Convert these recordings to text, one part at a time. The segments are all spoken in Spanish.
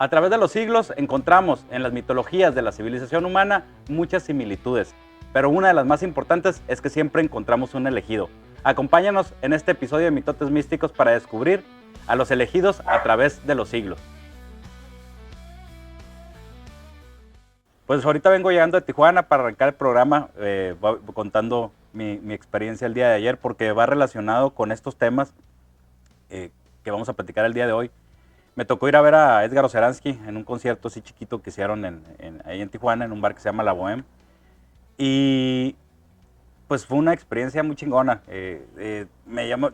A través de los siglos encontramos en las mitologías de la civilización humana muchas similitudes, pero una de las más importantes es que siempre encontramos un elegido. Acompáñanos en este episodio de Mitotes Místicos para descubrir a los elegidos a través de los siglos. Pues ahorita vengo llegando de Tijuana para arrancar el programa, contando mi experiencia el día de ayer, porque va relacionado con estos temas que vamos a platicar el día de hoy. Me tocó ir a ver a Edgar Oceransky en un concierto así chiquito que hicieron ahí en Tijuana, en un bar que se llama La Bohème. Y pues fue una experiencia muy chingona.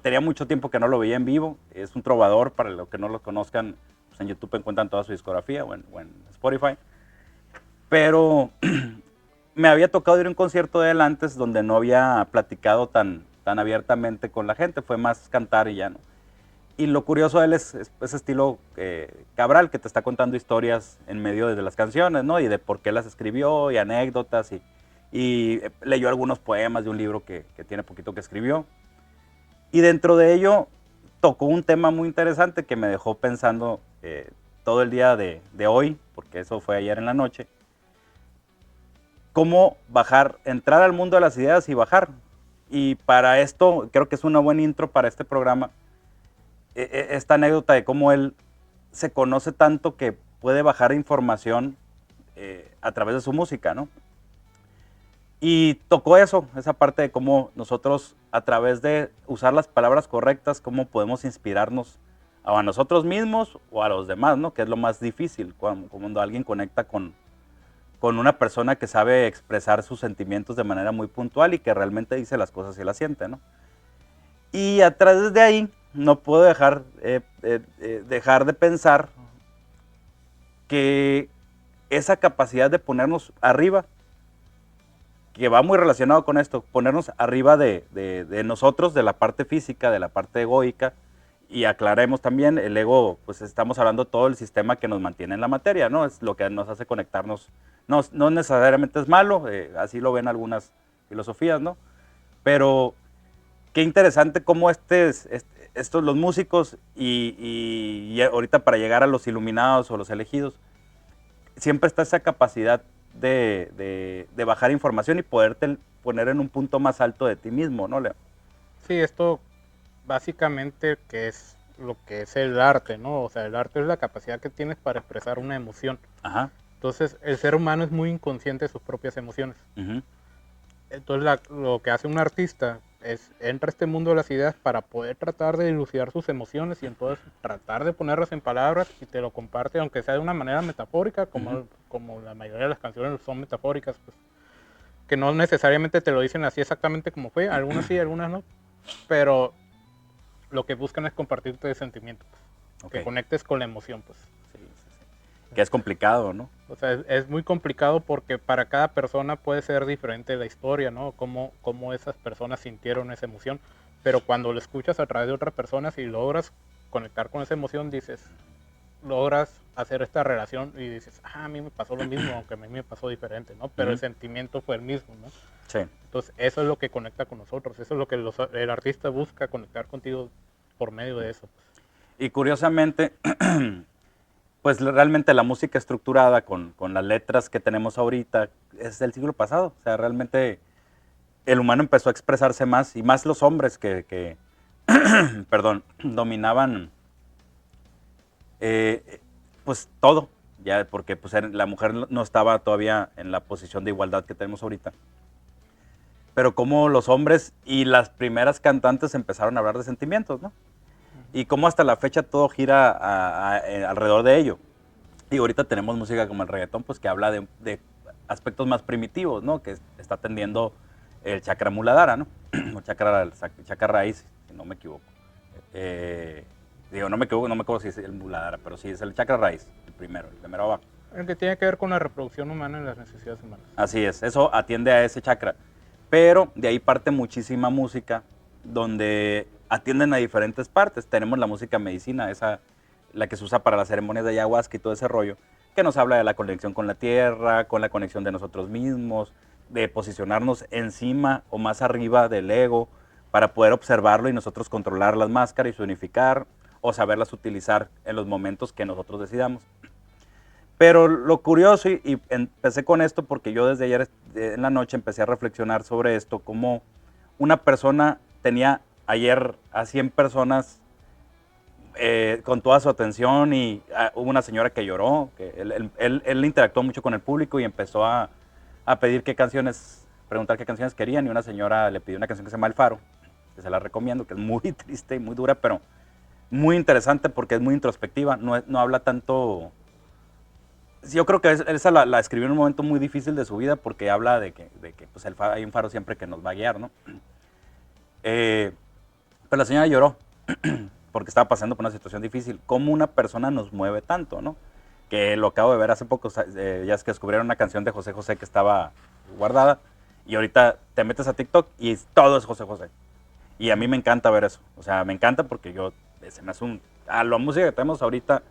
Tenía mucho tiempo que no lo veía en vivo. Es un trovador, para los que no lo conozcan, pues en YouTube encuentran toda su discografía o en Spotify. Pero me había tocado ir a un concierto de él antes donde no había platicado tan abiertamente con la gente. Fue más cantar y ya no. Y lo curioso de él es ese estilo Cabral, que te está contando historias en medio de las canciones, ¿no? Y de por qué las escribió, y anécdotas, y leyó algunos poemas de un libro que tiene poquito que escribió. Y dentro de ello tocó un tema muy interesante que me dejó pensando todo el día de hoy, porque eso fue ayer en la noche. Cómo bajar, entrar al mundo de las ideas y bajar. Y para esto, creo que es una buena intro para este programa, esta anécdota de cómo él se conoce tanto que puede bajar información a través de su música, ¿no? Y tocó eso, esa parte de cómo nosotros, a través de usar las palabras correctas, cómo podemos inspirarnos a nosotros mismos o a los demás, ¿no? Que es lo más difícil cuando alguien conecta con una persona que sabe expresar sus sentimientos de manera muy puntual y que realmente dice las cosas y las siente, ¿no? Y a través de ahí no puedo dejar de pensar que esa capacidad de ponernos arriba, que va muy relacionado con esto, ponernos arriba de nosotros, de la parte física, de la parte egoica, y aclaremos también, el ego, pues estamos hablando de todo el sistema que nos mantiene en la materia, ¿no? Es lo que nos hace conectarnos, no necesariamente es malo, así lo ven algunas filosofías, ¿no? Pero qué interesante cómo estos los músicos y ahorita para llegar a los iluminados o los elegidos, siempre está esa capacidad de bajar información y poderte poner en un punto más alto de ti mismo, ¿no, Leo? Sí, esto básicamente que es lo que es el arte, ¿no? O sea, el arte es la capacidad que tienes para expresar una emoción. Ajá. Entonces, el ser humano es muy inconsciente de sus propias emociones. Uh-huh. Entonces, lo que hace un artista es entra a este mundo de las ideas para poder tratar de dilucidar sus emociones y entonces tratar de ponerlas en palabras y te lo comparte, aunque sea de una manera metafórica, como la mayoría de las canciones son metafóricas, pues, que no necesariamente te lo dicen así exactamente como fue, algunas sí, algunas no, pero lo que buscan es compartirte de sentimientos, pues, Okay. que conectes con la emoción, pues. Sí. Que es complicado, ¿no? O sea, es muy complicado porque para cada persona puede ser diferente la historia, ¿no? Cómo esas personas sintieron esa emoción. Pero cuando lo escuchas a través de otras personas y logras conectar con esa emoción, logras hacer esta relación y dices, a mí me pasó lo mismo, aunque a mí me pasó diferente, ¿no? Pero el sentimiento fue el mismo, ¿no? Sí. Entonces, eso es lo que conecta con nosotros, eso es lo que el artista busca, conectar contigo por medio de eso. Y curiosamente, pues realmente la música estructurada con las letras que tenemos ahorita es del siglo pasado. O sea, realmente el humano empezó a expresarse más, y más los hombres que perdón, dominaban pues todo, ya porque pues la mujer no estaba todavía en la posición de igualdad que tenemos ahorita. Pero como los hombres y las primeras cantantes empezaron a hablar de sentimientos, ¿no? Y cómo hasta la fecha todo gira alrededor de ello. Y ahorita tenemos música como el reggaetón, pues que habla de aspectos más primitivos, ¿no? Que está atendiendo el chakra muladhara, ¿no? O chakra raíz, si no me equivoco. No me acuerdo si es el muladhara, pero sí es el chakra raíz, el primero abajo. El que tiene que ver con la reproducción humana y las necesidades humanas. Así es, eso atiende a ese chakra. Pero de ahí parte muchísima música donde atienden a diferentes partes. Tenemos la música medicina, la que se usa para las ceremonias de ayahuasca y todo ese rollo, que nos habla de la conexión con la tierra, con la conexión de nosotros mismos, de posicionarnos encima o más arriba del ego para poder observarlo y nosotros controlar las máscaras y unificar o saberlas utilizar en los momentos que nosotros decidamos. Pero lo curioso, y empecé con esto porque yo desde ayer en la noche empecé a reflexionar sobre esto, como una persona tenía ayer a 100 personas con toda su atención y hubo una señora que lloró, que él interactuó mucho con el público y empezó a pedir qué canciones, preguntar qué canciones querían y una señora le pidió una canción que se llama El Faro, que se la recomiendo, que es muy triste y muy dura, pero muy interesante porque es muy introspectiva, no habla tanto. Yo creo que esa la escribió en un momento muy difícil de su vida porque habla de que pues hay un faro siempre que nos va a guiar, ¿no? Pero la señora lloró porque estaba pasando por una situación difícil. ¿Cómo una persona nos mueve tanto, no? Que lo acabo de ver hace poco, ya es que descubrieron una canción de José José que estaba guardada y ahorita te metes a TikTok y todo es José José. Y a mí me encanta ver eso. O sea, me encanta porque se me hace a la música que tenemos ahorita,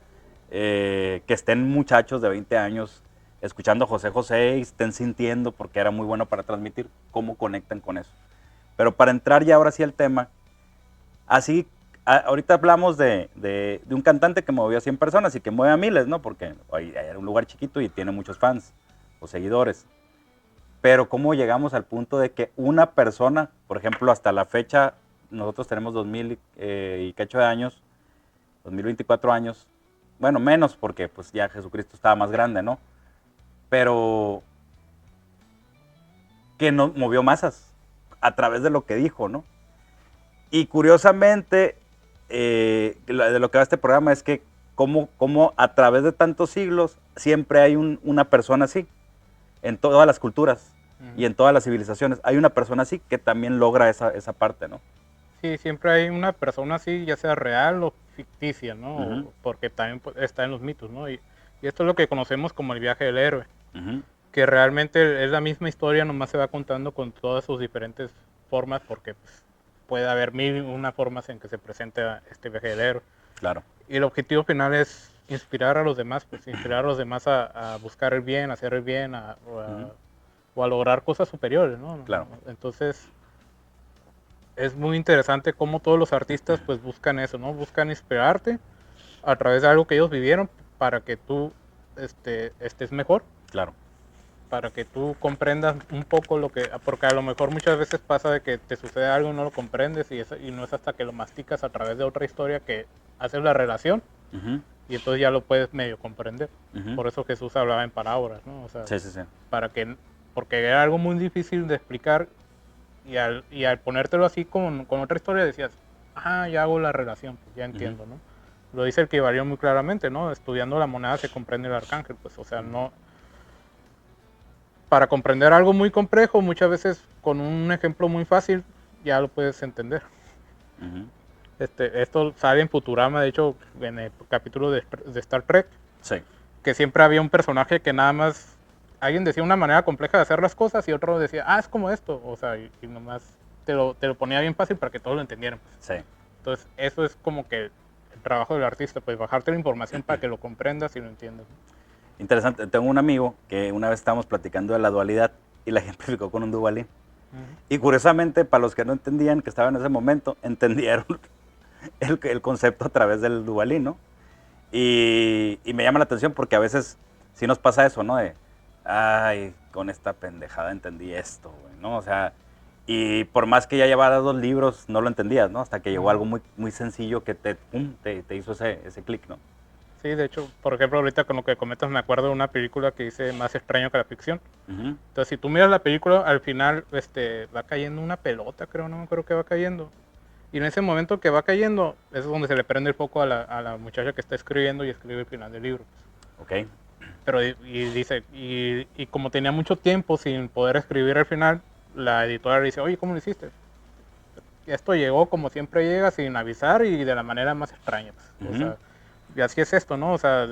que estén muchachos de 20 años escuchando a José José y estén sintiendo, porque era muy bueno para transmitir, cómo conectan con eso. Pero para entrar ya ahora sí al tema, así, ahorita hablamos de un cantante que movió a 100 personas y que mueve a miles, ¿no? Porque era un lugar chiquito y tiene muchos fans o seguidores. Pero cómo llegamos al punto de que una persona, por ejemplo, hasta la fecha, nosotros tenemos 2000 y cacho de años, 2024 años, bueno, menos porque pues ya Jesucristo estaba más grande, ¿no? Pero que no movió masas a través de lo que dijo, ¿no? Y curiosamente, de lo que va este programa es que como a través de tantos siglos siempre hay una persona así, en todas las culturas y en todas las civilizaciones. Hay una persona así que también logra esa parte, ¿no? Sí, siempre hay una persona así, ya sea real o ficticia, ¿no? Ujú. Porque también está en los mitos, ¿no? Y esto es lo que conocemos como el viaje del héroe, Ujú. que realmente es la misma historia, nomás se va contando con todas sus diferentes formas, porque pues, puede haber mil y una formas en que se presente este viaje del héroe. Claro. Y el objetivo final es inspirar a los demás, pues inspirar a los demás a buscar el bien, a hacer el bien, Ujú. o a lograr cosas superiores, ¿no? Claro. Entonces es muy interesante cómo todos los artistas pues buscan eso, ¿no? Buscan inspirarte a través de algo que ellos vivieron para que tú estés mejor, Claro. para que tú comprendas un poco lo que, porque a lo mejor muchas veces pasa de que te sucede algo y no lo comprendes y no es hasta que lo masticas a través de otra historia que haces la relación Ujú. y entonces ya lo puedes medio comprender. Ujú. Por eso Jesús hablaba en parábolas, ¿no? O sea, Sí, sí, sí. porque era algo muy difícil de explicar y al ponértelo así con otra historia decías, ya hago la relación, pues ya entiendo, ¿no? Lo dice el que valió muy claramente, ¿no? Estudiando la moneda se comprende el arcángel, pues, o sea, no. Para comprender algo muy complejo, muchas veces con un ejemplo muy fácil ya lo puedes entender. Ujú. Esto sale en Futurama, de hecho, en el capítulo de Star Trek, Sí. que siempre había un personaje que nada más alguien decía una manera compleja de hacer las cosas y otro decía, es como esto, o sea, y nomás te lo ponía bien fácil para que todos lo entendieran. Sí. Entonces, eso es como que el trabajo del artista, pues bajarte la información para que lo comprendas y lo entiendas. Interesante. Tengo un amigo que una vez estábamos platicando de la dualidad y la ejemplificó con un dualín. Y curiosamente, para los que no entendían, que estaban en ese momento, entendieron el concepto a través del dualín, ¿no? Y me llama la atención porque a veces sí nos pasa eso, ¿no? Ay, con esta pendejada entendí esto, güey, ¿no? O sea, y por más que ya llevara 2 libros, no lo entendías, ¿no? Hasta que llegó algo muy, muy sencillo que te hizo ese clic, ¿no? Sí, de hecho, por ejemplo, ahorita con lo que comentas me acuerdo de una película que dice Más extraño que la ficción. Ujú. Entonces, si tú miras la película, al final va cayendo una pelota, creo, no me acuerdo que va cayendo. Y en ese momento que va cayendo, es donde se le prende el foco a la muchacha que está escribiendo y escribe el final del libro. Ok. Pero dice, y como tenía mucho tiempo sin poder escribir el final, la editora le dice, oye, ¿cómo lo hiciste? Esto llegó como siempre llega, sin avisar y de la manera más extraña. Pues. O Ujú. sea, y así es esto, ¿no? O sea,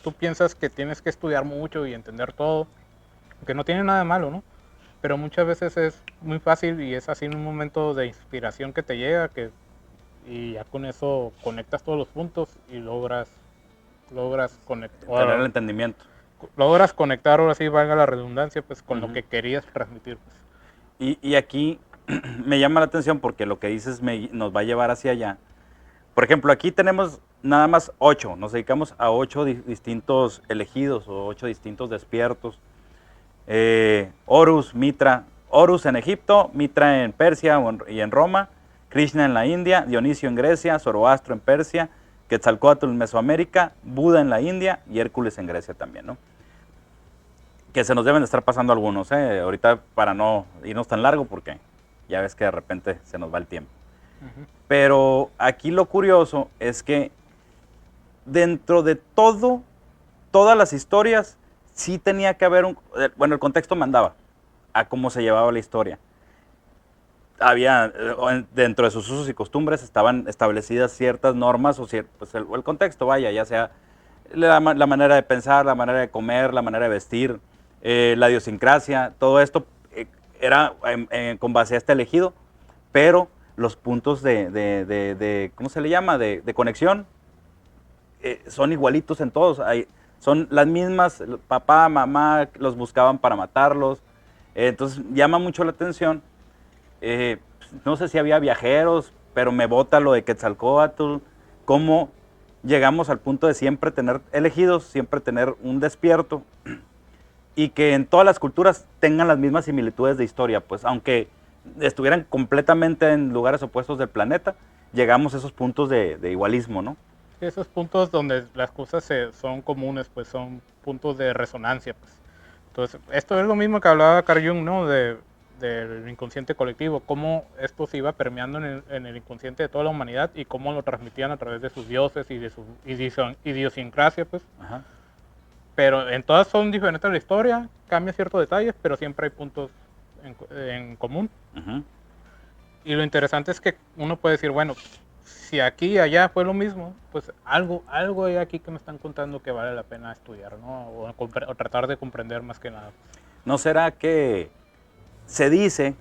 tú piensas que tienes que estudiar mucho y entender todo, que no tiene nada de malo, ¿no? Pero muchas veces es muy fácil y es así en un momento de inspiración que te llega, y ya con eso conectas todos los puntos y logras Tener el entendimiento. conectar, ahora sí valga la redundancia, pues con lo que querías transmitir. Pues. Y aquí me llama la atención porque lo que dices nos va a llevar hacia allá. por ejemplo, aquí tenemos nada más 8, nos dedicamos a 8 distintos elegidos o 8 distintos despiertos. Horus, Mitra, Horus en Egipto, Mitra en Persia y en Roma, Krishna en la India, Dionisio en Grecia, Zoroastro en Persia, Quetzalcóatl en Mesoamérica, Buda en la India y Hércules en Grecia también, ¿no? Que se nos deben de estar pasando algunos, ahorita para no irnos tan largo porque ya ves que de repente se nos va el tiempo. Pero aquí lo curioso es que dentro de todas las historias, sí tenía que haber bueno, el contexto mandaba a cómo se llevaba la historia. Había, dentro de sus usos y costumbres, estaban establecidas ciertas normas, o pues el contexto, vaya, ya sea la manera de pensar, la manera de comer, la manera de vestir, la idiosincrasia, todo esto era con base a este elegido, pero los puntos de ¿cómo se le llama?, de conexión, son igualitos en todos. Son las mismas, papá, mamá, los buscaban para matarlos. Entonces llama mucho la atención. No sé si había viajeros, pero me bota lo de Quetzalcóatl, cómo llegamos al punto de siempre tener elegidos, siempre tener un despierto, y que en todas las culturas tengan las mismas similitudes de historia, pues aunque estuvieran completamente en lugares opuestos del planeta, llegamos a esos puntos de igualismo, ¿no? Esos puntos donde las cosas son comunes, pues son puntos de resonancia, pues. Entonces, esto es lo mismo que hablaba Carl Jung, ¿no? Del inconsciente colectivo, cómo esto se iba permeando en el inconsciente de toda la humanidad y cómo lo transmitían a través de sus dioses y de su idiosincrasia, pues. Ajá. Pero en todas son diferentes la historia, cambia ciertos detalles, pero siempre hay puntos en común. Uh-huh. Y lo interesante es que uno puede decir, bueno, si aquí y allá fue lo mismo, pues algo hay aquí que me están contando que vale la pena estudiar, ¿no? O tratar de comprender más que nada. ¿No será que se dice,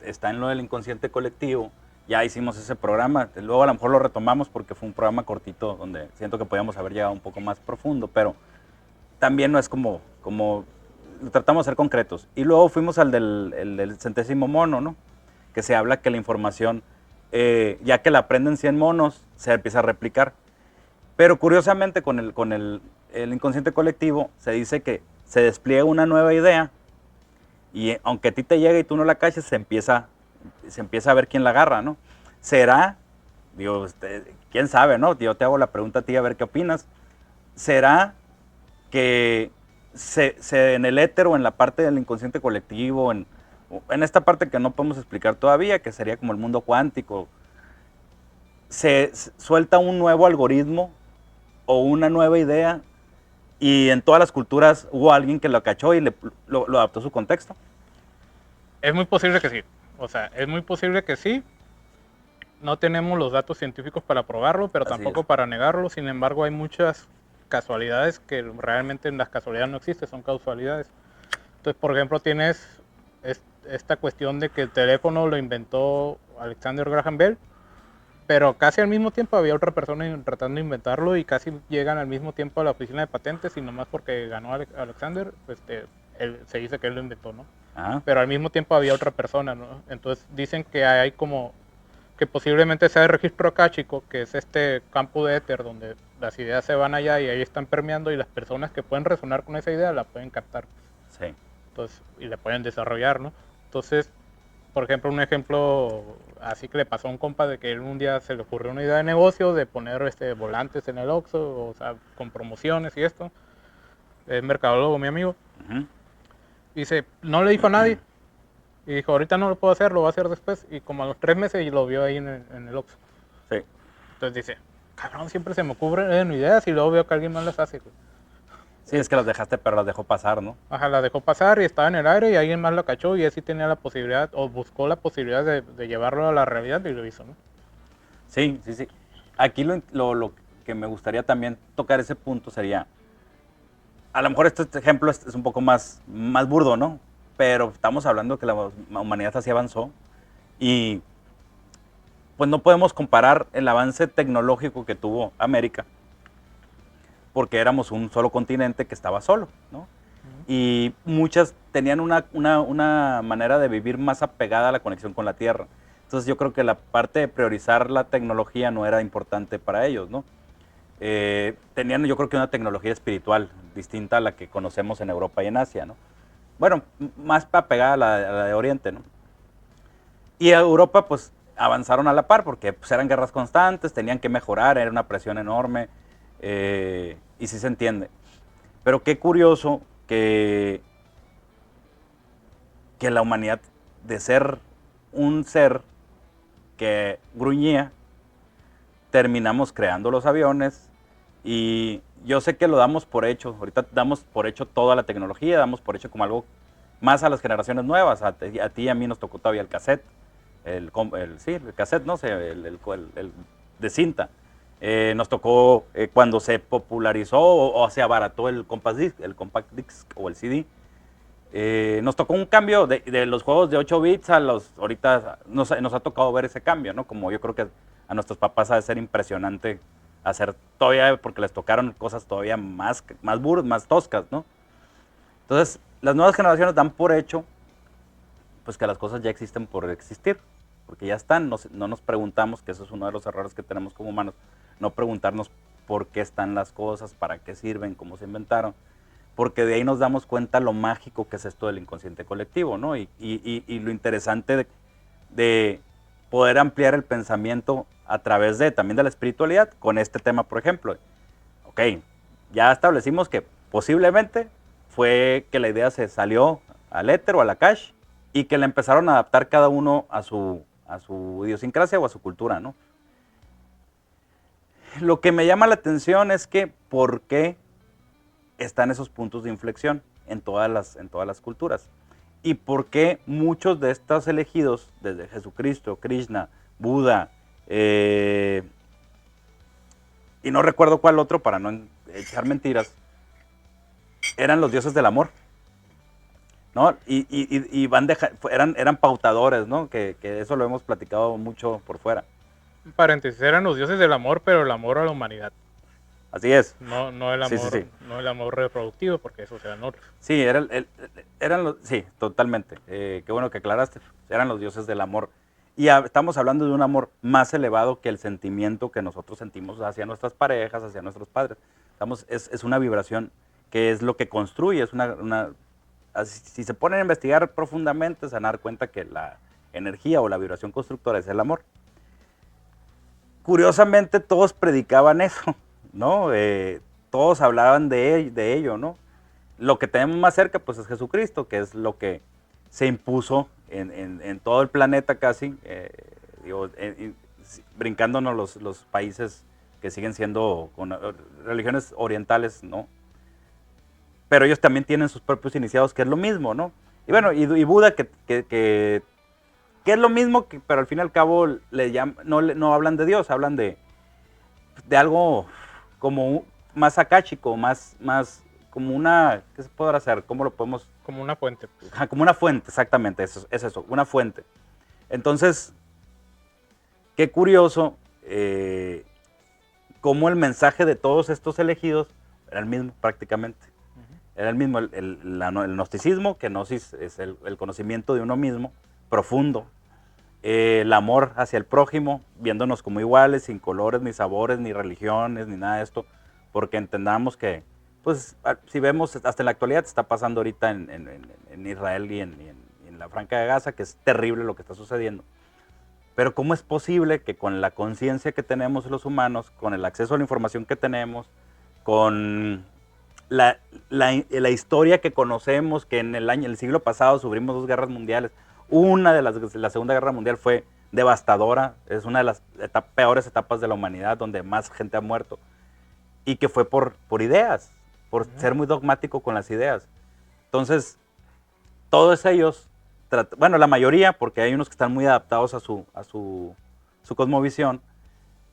está en lo del inconsciente colectivo, ya hicimos ese programa, luego a lo mejor lo retomamos porque fue un programa cortito donde siento que podíamos haber llegado un poco más profundo, pero también no es como lo tratamos de ser concretos. Y luego fuimos al del centésimo mono, ¿no? Que se habla que la información, ya que la aprenden 100 monos, se empieza a replicar. Pero curiosamente con el inconsciente colectivo se dice que se despliega una nueva idea y aunque a ti te llegue y tú no la caches, se empieza a ver quién la agarra, ¿no? ¿Será? Digo, quién sabe, ¿no? Yo te hago la pregunta a ti a ver qué opinas. ¿Será que en el éter o en la parte del inconsciente colectivo, en esta parte que no podemos explicar todavía, que sería como el mundo cuántico, se suelta un nuevo algoritmo o una nueva idea y en todas las culturas hubo alguien que lo cachó y lo adaptó a su contexto? Es muy posible que sí. O sea, es muy posible que sí. No tenemos los datos científicos para probarlo, pero tampoco para negarlo. Sin embargo, hay muchas casualidades que realmente en las casualidades no existen, son causalidades. Entonces, por ejemplo, tienes esta cuestión de que el teléfono lo inventó Alexander Graham Bell, pero casi al mismo tiempo había otra persona tratando de inventarlo y casi llegan al mismo tiempo a la oficina de patentes y nomás porque ganó Alexander, pues se dice que él lo inventó, ¿no? Ajá. Pero al mismo tiempo había otra persona, ¿no? Entonces dicen que hay como que posiblemente sea el registro akáshico, que es este campo de éter donde las ideas se van allá y ahí están permeando y las personas que pueden resonar con esa idea la pueden captar. Sí. Entonces, y la pueden desarrollar, ¿no? Entonces, por ejemplo, un ejemplo así que le pasó a un compa de que él un día se le ocurrió una idea de negocio de poner volantes en el Oxxo, o sea, con promociones y esto. Es mercadólogo, mi amigo. Uh-huh. Dice, no le dijo a nadie. Y dijo, ahorita no lo puedo hacer, lo voy a hacer después. Y como a los 3 meses y lo vio ahí en el Oxxo. Sí. Entonces dice, cabrón, siempre se me ocurren ideas y luego veo que alguien más las hace. Sí, es que las dejaste, pero las dejó pasar, ¿no? Ajá, la dejó pasar y estaba en el aire y alguien más lo cachó y así tenía la posibilidad, o buscó la posibilidad de llevarlo a la realidad y lo hizo, ¿no? Sí. Aquí lo que me gustaría también tocar ese punto sería, a lo mejor este ejemplo es un poco más burdo, ¿no? Pero estamos hablando que la humanidad así avanzó y pues no podemos comparar el avance tecnológico que tuvo América porque éramos un solo continente que estaba solo, ¿no? Uh-huh. Y muchas tenían una manera de vivir más apegada a la conexión con la tierra. Entonces Entonces yo creo que la parte de priorizar la tecnología no era importante para ellos, ¿no? Tenían yo creo que una tecnología espiritual distinta a la que conocemos en Europa y en Asia, ¿no? Bueno, más pegada a la de Oriente, ¿no? Y a Europa pues avanzaron a la par porque pues, eran guerras constantes, tenían que mejorar, era una presión enorme, y sí se entiende. Pero qué curioso que la humanidad, de ser un ser que gruñía, terminamos creando los aviones. Y yo sé que lo damos por hecho, ahorita damos por hecho toda la tecnología, damos por hecho como algo más a las generaciones nuevas. A ti y a mí nos tocó todavía el cassette, sí, el cassette, no sé, el de cinta. Nos tocó cuando se popularizó o se abarató el compact disc o el CD. Nos tocó un cambio de los juegos de 8 bits a los, ahorita nos ha tocado ver ese cambio, ¿no? Como yo creo que a nuestros papás ha de ser impresionante hacer todavía, porque les tocaron cosas todavía más burdas, más toscas, ¿no? Entonces, las nuevas generaciones dan por hecho, pues que las cosas ya existen por existir, porque ya están, no nos preguntamos, que eso es uno de los errores que tenemos como humanos, no preguntarnos por qué están las cosas, para qué sirven, cómo se inventaron, porque de ahí nos damos cuenta lo mágico que es esto del inconsciente colectivo, ¿no? Y lo interesante de poder ampliar el pensamiento a través también de la espiritualidad con este tema, por ejemplo. Ok, ya establecimos que posiblemente fue que la idea se salió al éter o a la cache y que la empezaron a adaptar cada uno a su idiosincrasia o a su cultura, ¿no? Lo que me llama la atención es que por qué están esos puntos de inflexión en todas las culturas. Y por qué muchos de estos elegidos, desde Jesucristo, Krishna, Buda, y no recuerdo cuál otro para no echar mentiras, eran los dioses del amor, ¿no? Y eran pautadores, ¿no? Que eso lo hemos platicado mucho por fuera. En paréntesis, eran los dioses del amor, pero el amor a la humanidad. Así es. No el Sí, sí, amor, sí. no el amor reproductivo, porque eso eran otros. Sí, sí, totalmente. Qué bueno que aclaraste. Eran los dioses del amor. Y estamos hablando de un amor más elevado que el sentimiento que nosotros sentimos hacia nuestras parejas, hacia nuestros padres. Es una vibración que es lo que construye, si se ponen a investigar profundamente, se van a dar cuenta que la energía o la vibración constructora es el amor. Curiosamente, todos predicaban eso, ¿no? Todos hablaban de ello, ¿no? Lo que tenemos más cerca, pues, es Jesucristo, que es lo que se impuso en todo el planeta casi, brincándonos los países que siguen siendo con religiones orientales, ¿no? Pero ellos también tienen sus propios iniciados, que es lo mismo, ¿no? Y bueno, y Buda, que es lo mismo, pero al fin y al cabo no hablan de Dios, hablan de algo como más akáshico, más como una, ¿qué se podrá hacer? ¿Cómo lo podemos? Como una fuente. Pues. Como una fuente, exactamente, es eso, una fuente. Entonces, qué curioso, cómo el mensaje de todos estos elegidos era el mismo prácticamente. Era el mismo, el gnosticismo, que gnosis es el conocimiento de uno mismo, profundo. El amor hacia el prójimo, viéndonos como iguales, sin colores, ni sabores, ni religiones, ni nada de esto, porque entendamos que, pues, si vemos, hasta en la actualidad está pasando ahorita en Israel y en la Franja de Gaza, que es terrible lo que está sucediendo. Pero ¿cómo es posible que con la conciencia que tenemos los humanos, con el acceso a la información que tenemos, con la historia que conocemos, que en el siglo pasado sufrimos 2 guerras mundiales, una de la Segunda Guerra Mundial fue devastadora, es una de las peores etapas de la humanidad, donde más gente ha muerto, y que fue por ideas, por ser muy dogmático con las ideas. Entonces, todos ellos, bueno, la mayoría, porque hay unos que están muy adaptados a su cosmovisión,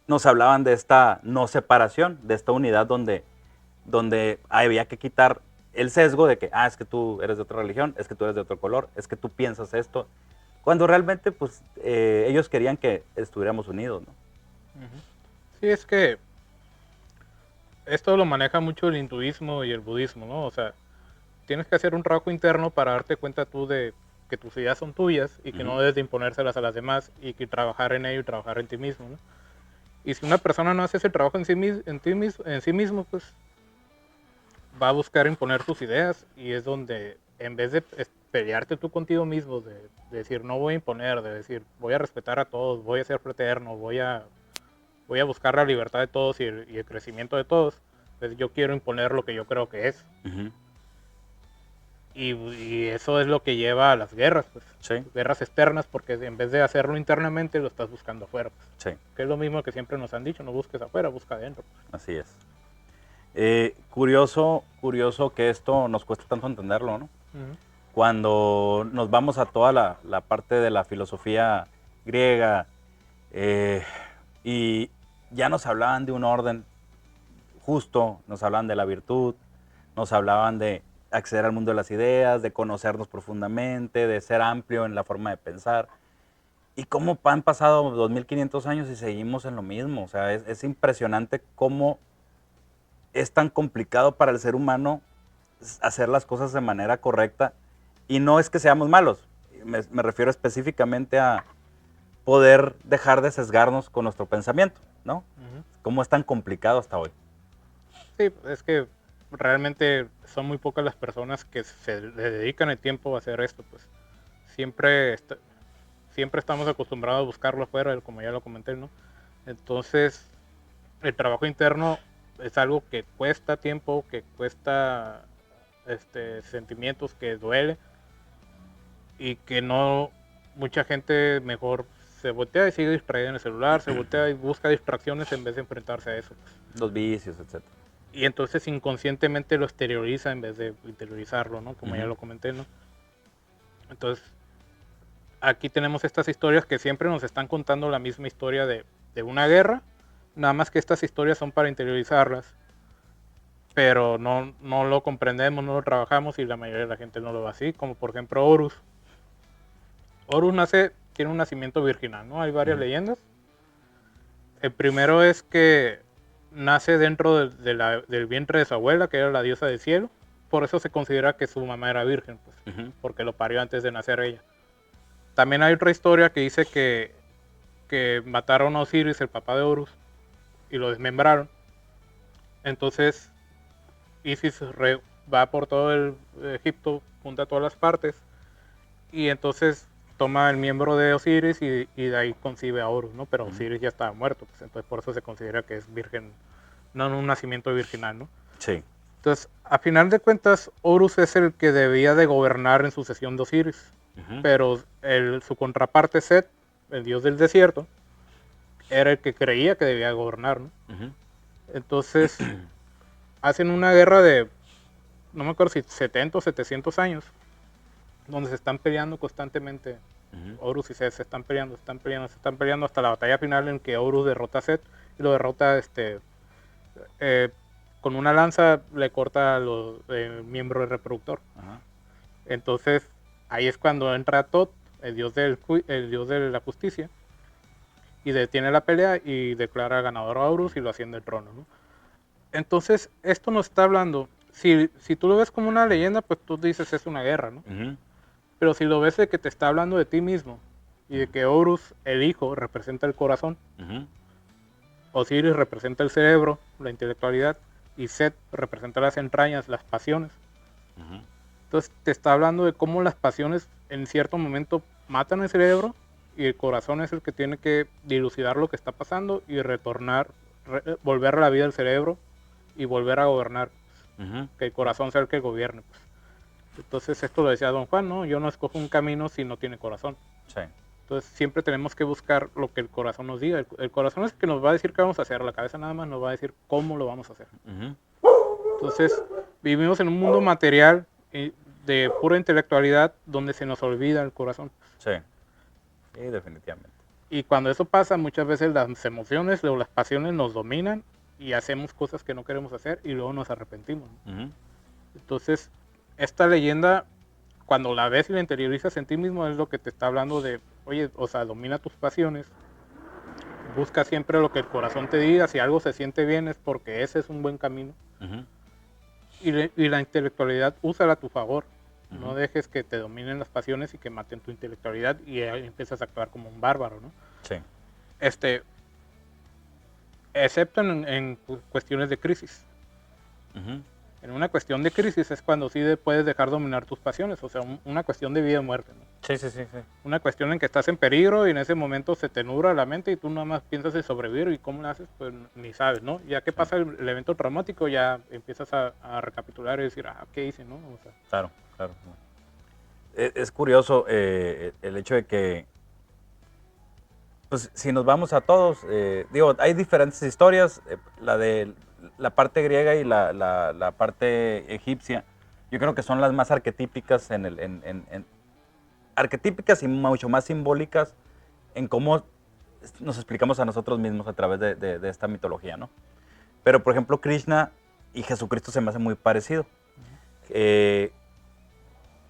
nos hablaban de esta no separación, de esta unidad donde había que quitar el sesgo de que, es que tú eres de otra religión, es que tú eres de otro color, es que tú piensas esto, cuando realmente, pues, ellos querían que estuviéramos unidos, ¿no? Sí, es que esto lo maneja mucho el hinduismo y el budismo, ¿no? O sea, tienes que hacer un trabajo interno para darte cuenta tú de que tus ideas son tuyas y que no debes de imponérselas a las demás y que trabajar en ello y trabajar en ti mismo, ¿no? Y si una persona no hace ese trabajo en sí mismo, pues va a buscar imponer sus ideas y es donde en vez de pelearte tú contigo mismo, de decir no voy a imponer, de decir voy a respetar a todos, voy a ser fraterno, voy a buscar la libertad de todos y el crecimiento de todos, pues yo quiero imponer lo que yo creo que es. Y eso es lo que lleva a las guerras, pues. Sí. Guerras externas, porque en vez de hacerlo internamente, lo estás buscando afuera. Pues. Sí. Que es lo mismo que siempre nos han dicho, no busques afuera, busca adentro. Pues. Así es. Curioso que esto nos cuesta tanto entenderlo, ¿no? Cuando nos vamos a toda la parte de la filosofía griega y ya nos hablaban de un orden justo, nos hablaban de la virtud, nos hablaban de acceder al mundo de las ideas, de conocernos profundamente, de ser amplio en la forma de pensar. ¿Y cómo han pasado 2500 años y seguimos en lo mismo? O sea, es impresionante cómo es tan complicado para el ser humano hacer las cosas de manera correcta. Y no es que seamos malos, me refiero específicamente a poder dejar de sesgarnos con nuestro pensamiento, ¿no? ¿Cómo es tan complicado hasta hoy? Sí, es que realmente son muy pocas las personas que se le dedican el tiempo a hacer esto, pues. Siempre estamos acostumbrados a buscarlo afuera, como ya lo comenté, ¿no? Entonces, el trabajo interno es algo que cuesta tiempo, que cuesta sentimientos, que duele y que no, mucha gente mejor se voltea y sigue distraída en el celular, se voltea y busca distracciones en vez de enfrentarse a eso. Pues. Los vicios, etc. Y entonces inconscientemente lo exterioriza en vez de interiorizarlo, ¿no? Como ya lo comenté, ¿no? Entonces, aquí tenemos estas historias que siempre nos están contando la misma historia de una guerra, nada más que estas historias son para interiorizarlas, pero no lo comprendemos, no lo trabajamos y la mayoría de la gente no lo ve así, como por ejemplo Horus. Horus tiene un nacimiento virginal, ¿no? Hay varias leyendas. El primero es que nace dentro del vientre de su abuela, que era la diosa del cielo. Por eso se considera que su mamá era virgen, pues, porque lo parió antes de nacer ella. También hay otra historia que dice que mataron a Osiris, el papá de Horus, y lo desmembraron. Entonces Isis va por todo el Egipto, junta todas las partes, y entonces toma el miembro de Osiris y de ahí concibe a Horus, ¿no? Pero Osiris ya estaba muerto, pues, entonces por eso se considera que es virgen, no un nacimiento virginal, ¿no? Sí. Entonces, a final de cuentas, Horus es el que debía de gobernar en sucesión de Osiris, pero su contraparte Set, el dios del desierto, era el que creía que debía gobernar, ¿no? Entonces, hacen una guerra de, no me acuerdo si 70 o 700 años, donde se están peleando constantemente. Horus y Set se están peleando hasta la batalla final en que Horus derrota a Set y lo derrota con una lanza, le corta el miembro del reproductor. Entonces ahí es cuando entra Tot, el dios de la justicia, y detiene la pelea y declara ganador a Horus y lo asciende al trono, ¿no? Entonces esto nos está hablando, si tú lo ves como una leyenda, pues tú dices es una guerra, ¿no? Pero si lo ves de que te está hablando de ti mismo y de que Horus, el hijo, representa el corazón, Osiris representa el cerebro, la intelectualidad, y Set representa las entrañas, las pasiones. Entonces te está hablando de cómo las pasiones en cierto momento matan el cerebro y el corazón es el que tiene que dilucidar lo que está pasando y volver a la vida del cerebro y volver a gobernar. Que el corazón sea el que gobierne. Pues. Entonces esto lo decía Don Juan, ¿no? Yo no escojo un camino si no tiene corazón. Sí. Entonces siempre tenemos que buscar lo que el corazón nos diga. El corazón es el que nos va a decir qué vamos a hacer, la cabeza nada más nos va a decir cómo lo vamos a hacer. Entonces vivimos en un mundo material de pura intelectualidad donde se nos olvida el corazón. Sí, sí, definitivamente. Y cuando eso pasa, muchas veces las emociones o las pasiones nos dominan y hacemos cosas que no queremos hacer y luego nos arrepentimos. Entonces, esta leyenda, cuando la ves y la interiorizas en ti mismo, es lo que te está hablando de, oye, o sea, domina tus pasiones, busca siempre lo que el corazón te diga, si algo se siente bien es porque ese es un buen camino. Y la intelectualidad, úsala a tu favor, No dejes que te dominen las pasiones y que maten tu intelectualidad y ahí empiezas a actuar como un bárbaro, ¿no? Sí. Excepto en cuestiones de crisis. Ujú. En una cuestión de crisis es cuando sí puedes dejar dominar tus pasiones, o sea, una cuestión de vida y muerte, ¿no? Sí, sí, sí, sí. Una cuestión en que estás en peligro y en ese momento se te nubla la mente y tú nada más piensas en sobrevivir y cómo lo haces, pues ni sabes, ¿no? Ya que pasa el evento traumático, ya empiezas a recapitular y decir, ¿qué hice, no? O sea, Claro, claro. Es curioso el hecho de que, pues, si nos vamos a todos, digo, hay diferentes historias, la de la parte griega y la parte egipcia, yo creo que son las más arquetípicas arquetípicas y mucho más simbólicas en cómo nos explicamos a nosotros mismos a través de esta mitología, ¿no? Pero, por ejemplo, Krishna y Jesucristo se me hace muy parecido.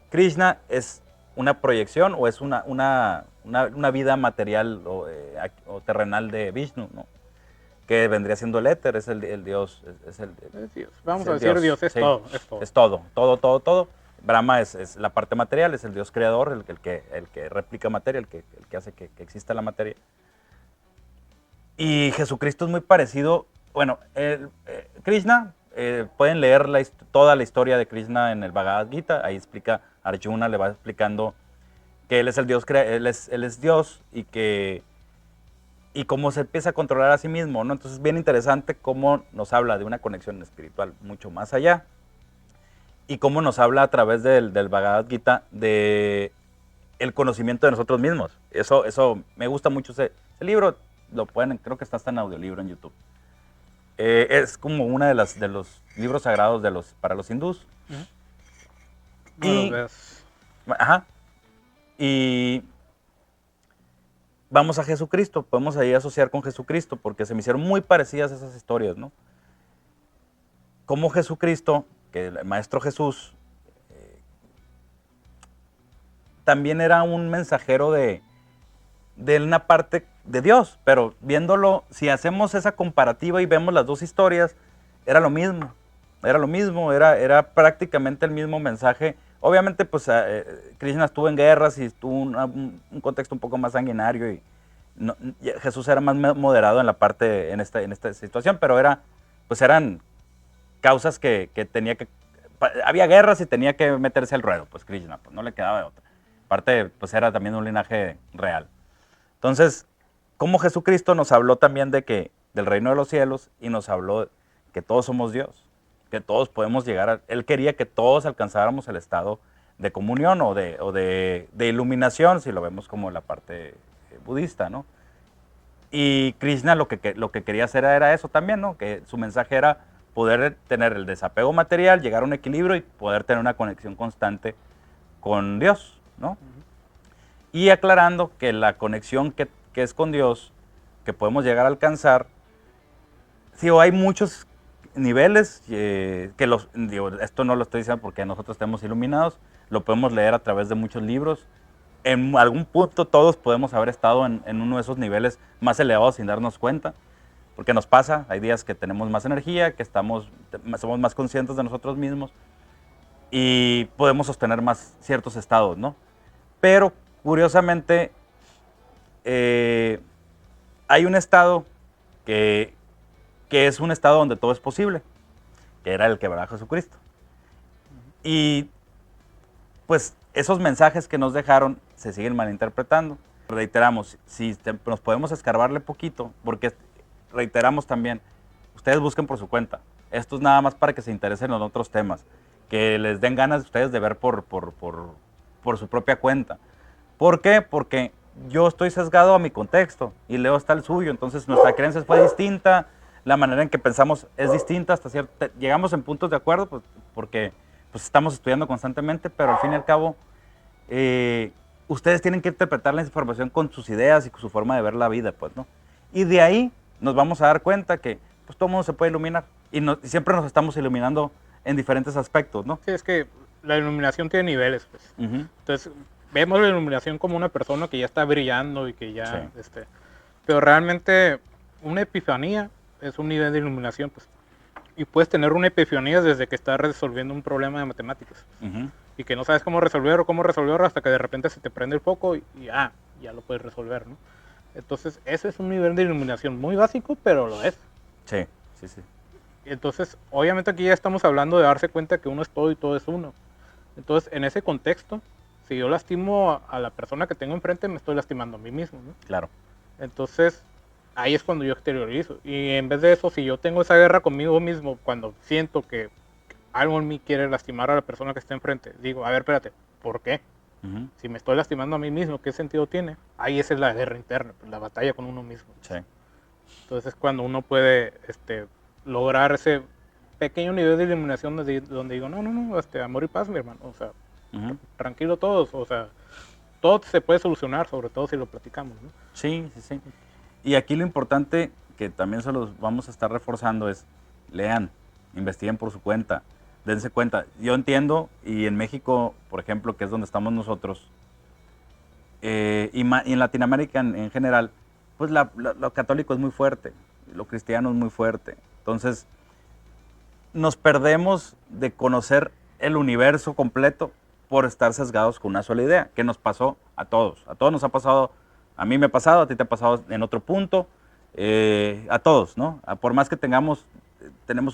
Krishna es una proyección o es una vida material o terrenal de Vishnu, ¿no? Que vendría siendo el éter, es el Dios. es Dios. Vamos Es a el decir Dios, es sí, todo, es todo. es todo, todo, todo, todo. Brahma es la parte material, es el Dios creador, el que replica materia, el que hace que exista la materia. Y Jesucristo es muy parecido. Bueno, Krishna, pueden leer toda la historia de Krishna en el Bhagavad Gita. Ahí explica, Arjuna le va explicando que él es el Dios, él es Dios y cómo se empieza a controlar a sí mismo, ¿no? Entonces es bien interesante cómo nos habla de una conexión espiritual mucho más allá y cómo nos habla a través del Bhagavad Gita de el conocimiento de nosotros mismos. Eso me gusta mucho ese libro. Lo pueden, creo que está hasta en audiolibro en YouTube. Es como uno de los libros sagrados para los hindús. No Y, lo ves. ajá, y vamos a Jesucristo, podemos ahí asociar con Jesucristo, porque se me hicieron muy parecidas esas historias, ¿no? Como Jesucristo, que el Maestro Jesús, también era un mensajero de una parte de Dios, pero viéndolo, si hacemos esa comparativa y vemos las dos historias, era lo mismo, era prácticamente el mismo mensaje. Obviamente, pues Krishna estuvo en guerras y estuvo un contexto un poco más sanguinario y Jesús era más moderado en la parte, en esta situación, pero pues eran causas que había guerras y tenía que meterse al ruedo, pues Krishna, pues no le quedaba de otra. Aparte, pues era también un linaje real. Entonces, como Jesucristo nos habló también del reino de los cielos y nos habló que todos somos Dios, que todos podemos llegar Él quería que todos alcanzáramos el estado de comunión o de iluminación, si lo vemos como la parte budista, ¿no? Y Krishna lo que quería hacer era eso también, ¿no? Que su mensaje era poder tener el desapego material, llegar a un equilibrio y poder tener una conexión constante con Dios, ¿no? Y aclarando que la conexión que es con Dios, que podemos llegar a alcanzar, sí, hay muchos niveles, esto no lo estoy diciendo porque nosotros estemos iluminados, lo podemos leer a través de muchos libros. En algún punto todos podemos haber estado en uno de esos niveles más elevados sin darnos cuenta, porque nos pasa, hay días que tenemos más energía, que somos más conscientes de nosotros mismos y podemos sostener más ciertos estados, ¿no? Pero curiosamente, hay un estado que es un estado donde todo es posible, que era el que va a Jesucristo. Y pues esos mensajes que nos dejaron se siguen malinterpretando. Reiteramos, si nos podemos escarbarle poquito, porque reiteramos también, ustedes busquen por su cuenta. Esto es nada más para que se interesen en otros temas, que les den ganas de ustedes de ver por su propia cuenta. ¿Por qué? Porque yo estoy sesgado a mi contexto y Leo está el suyo, entonces nuestra creencia fue distinta, la manera en que pensamos es distinta, hasta cierto, llegamos en puntos de acuerdo, pues, porque pues, estamos estudiando constantemente, pero al fin y al cabo, ustedes tienen que interpretar la información con sus ideas y con su forma de ver la vida, pues, ¿no? Y de ahí nos vamos a dar cuenta que pues, todo el mundo se puede iluminar y siempre nos estamos iluminando en diferentes aspectos, ¿no? Sí, es que la iluminación tiene niveles, pues. Entonces, vemos la iluminación como una persona que ya está brillando y que ya, Sí. Pero realmente una epifanía es un nivel de iluminación, pues. Y puedes tener una epifanía desde que estás resolviendo un problema de matemáticas. y que no sabes cómo resolver o cómo resolverlo hasta que de repente se te prende el foco y ya lo puedes resolver, ¿no? Entonces, ese es un nivel de iluminación muy básico, pero lo es. Sí, sí, sí. Entonces, obviamente aquí ya estamos hablando de darse cuenta que uno es todo y todo es uno. Entonces, en ese contexto, si yo lastimo a la persona que tengo enfrente, me estoy lastimando a mí mismo, ¿no? Claro. Entonces, ahí es cuando yo exteriorizo. Y en vez de eso, si yo tengo esa guerra conmigo mismo, cuando siento que algo en mí quiere lastimar a la persona que está enfrente, digo, a ver, espérate, ¿por qué? Ujú. Si me estoy lastimando a mí mismo, ¿qué sentido tiene? Ahí esa es la guerra interna, la batalla con uno mismo. Sí. Entonces es cuando uno puede lograr ese pequeño nivel de iluminación donde digo, no, amor y paz, mi hermano. O sea, Ujú. tranquilo todos. O sea, todo se puede solucionar, sobre todo si lo platicamos, ¿no? Sí, sí, sí. Y aquí lo importante, que también se los vamos a estar reforzando, es lean, investiguen por su cuenta, dense cuenta. Yo entiendo, y en México, por ejemplo, que es donde estamos nosotros, y en Latinoamérica en general, pues lo católico es muy fuerte, lo cristiano es muy fuerte. Entonces, nos perdemos de conocer el universo completo por estar sesgados con una sola idea, que nos pasó a todos. A todos nos ha pasado, a mí me ha pasado, a ti te ha pasado en otro punto, a todos, ¿no? Por más que tenemos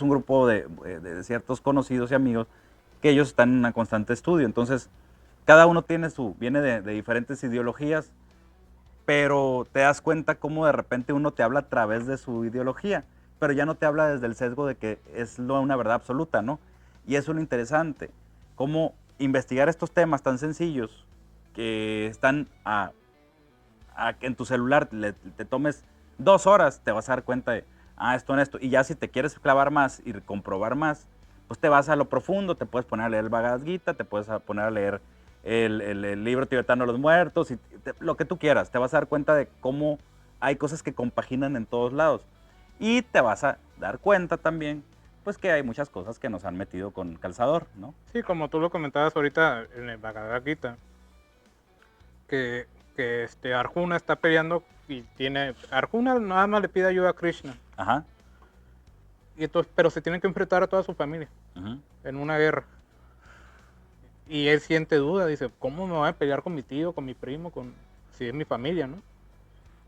un grupo de ciertos conocidos y amigos que ellos están en un constante estudio. Entonces, cada uno viene de diferentes ideologías, pero te das cuenta cómo de repente uno te habla a través de su ideología, pero ya no te habla desde el sesgo de que es una verdad absoluta, ¿no? Y eso es lo interesante, cómo investigar estos temas tan sencillos que están en tu celular, te tomes 2 horas, te vas a dar cuenta de, esto, y ya si te quieres clavar más y comprobar más, pues te vas a lo profundo, te puedes poner a leer el Bhagavad Gita, te puedes poner a leer el libro tibetano de los muertos, lo que tú quieras, te vas a dar cuenta de cómo hay cosas que compaginan en todos lados. Y te vas a dar cuenta también, pues que hay muchas cosas que nos han metido con calzador, ¿no? Sí, como tú lo comentabas ahorita en el Bhagavad Gita, que Arjuna está peleando y Arjuna nada más le pide ayuda a Krishna. Ajá. Y entonces, pero se tiene que enfrentar a toda su familia Uh-huh. en una guerra. Y él siente duda, dice, ¿cómo me voy a pelear con mi tío, con mi primo, si es mi familia, ¿no?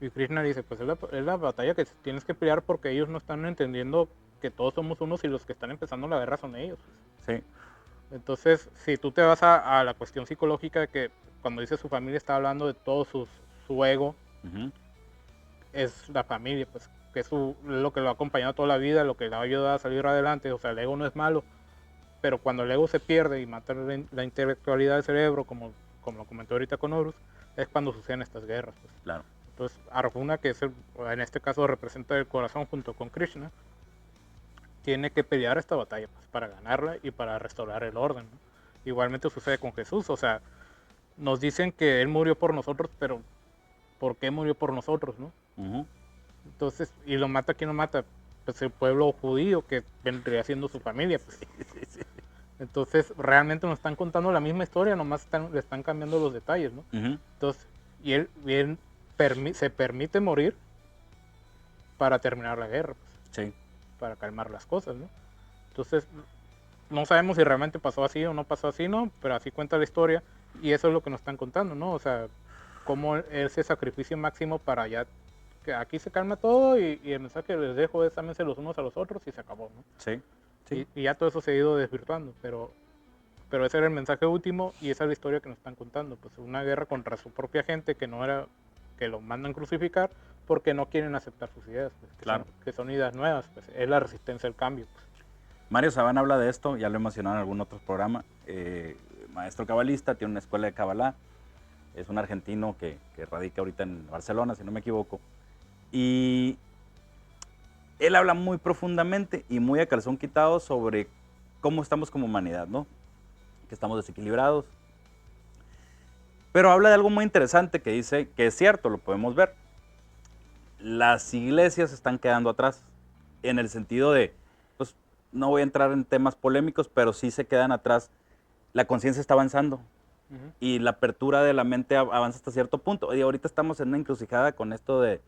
Y Krishna dice, pues es la batalla que tienes que pelear porque ellos no están entendiendo que todos somos unos y los que están empezando la guerra son ellos. Sí. Entonces, si tú te vas a la cuestión psicológica de que cuando dice su familia está hablando de todo su ego, Uh-huh. es la familia, pues que es lo que lo ha acompañado toda la vida, lo que le ha ayudado a salir adelante. O sea, el ego no es malo, pero cuando el ego se pierde y mata la intelectualidad del cerebro, como lo comenté ahorita con Horus, es cuando suceden estas guerras. Pues. Claro. Entonces, Arjuna, que en este caso representa el corazón junto con Krishna, tiene que pelear esta batalla pues, para ganarla y para restaurar el orden. ¿no? Igualmente sucede con Jesús, o sea, nos dicen que Él murió por nosotros, pero ¿por qué murió por nosotros? ¿no? Uh-huh. Entonces, ¿y lo mata quién lo mata? Pues el pueblo judío que vendría siendo su familia. Pues. Sí, sí. Entonces, realmente nos están contando la misma historia, nomás le están cambiando los detalles, ¿no? Uh-huh. Entonces, y él se permite morir para terminar la guerra, pues, Sí. para calmar las cosas, ¿no? Entonces, no sabemos si realmente pasó así o no pasó así, ¿no? Pero así cuenta la historia y eso es lo que nos están contando, ¿no? O sea, cómo ese sacrificio máximo para ya que aquí se calma todo y el mensaje que les dejo es ámense los unos a los otros y se acabó, ¿no? Sí. Sí. Y ya todo eso se ha ido desvirtuando, pero ese era el mensaje último y esa es la historia que nos están contando, pues una guerra contra su propia gente que no era, que lo mandan crucificar porque no quieren aceptar sus ideas, pues, Claro. que son ideas nuevas, pues, es la resistencia al cambio. Pues. Mario Sabán habla de esto, ya lo he mencionado en algún otro programa, maestro cabalista, tiene una escuela de cabalá, es un argentino que radica ahorita en Barcelona, si no me equivoco, y él habla muy profundamente y muy a calzón quitado sobre cómo estamos como humanidad, ¿no? Que estamos desequilibrados. Pero habla de algo muy interesante que dice que es cierto, lo podemos ver. Las iglesias están quedando atrás, en el sentido de, pues no voy a entrar en temas polémicos, pero sí se quedan atrás. La conciencia está avanzando Uh-huh. y la apertura de la mente avanza hasta cierto punto. Y ahorita estamos en una encrucijada con esto de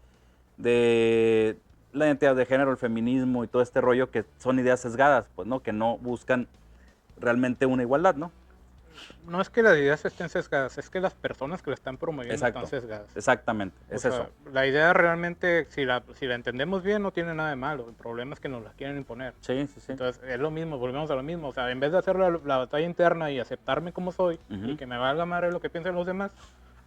la identidad de género, el feminismo y todo este rollo que son ideas sesgadas, pues, ¿no? Que no buscan realmente una igualdad, ¿no? No es que las ideas estén sesgadas, es que las personas que lo están promoviendo Exacto. están sesgadas. Exactamente, O es sea, eso. la idea realmente, si la entendemos bien, no tiene nada de malo. El problema es que nos la quieren imponer. Sí, sí, sí. Entonces, es lo mismo, volvemos a lo mismo. O sea, en vez de hacer la batalla interna y aceptarme como soy y Ujú. que me valga madre lo que piensen los demás,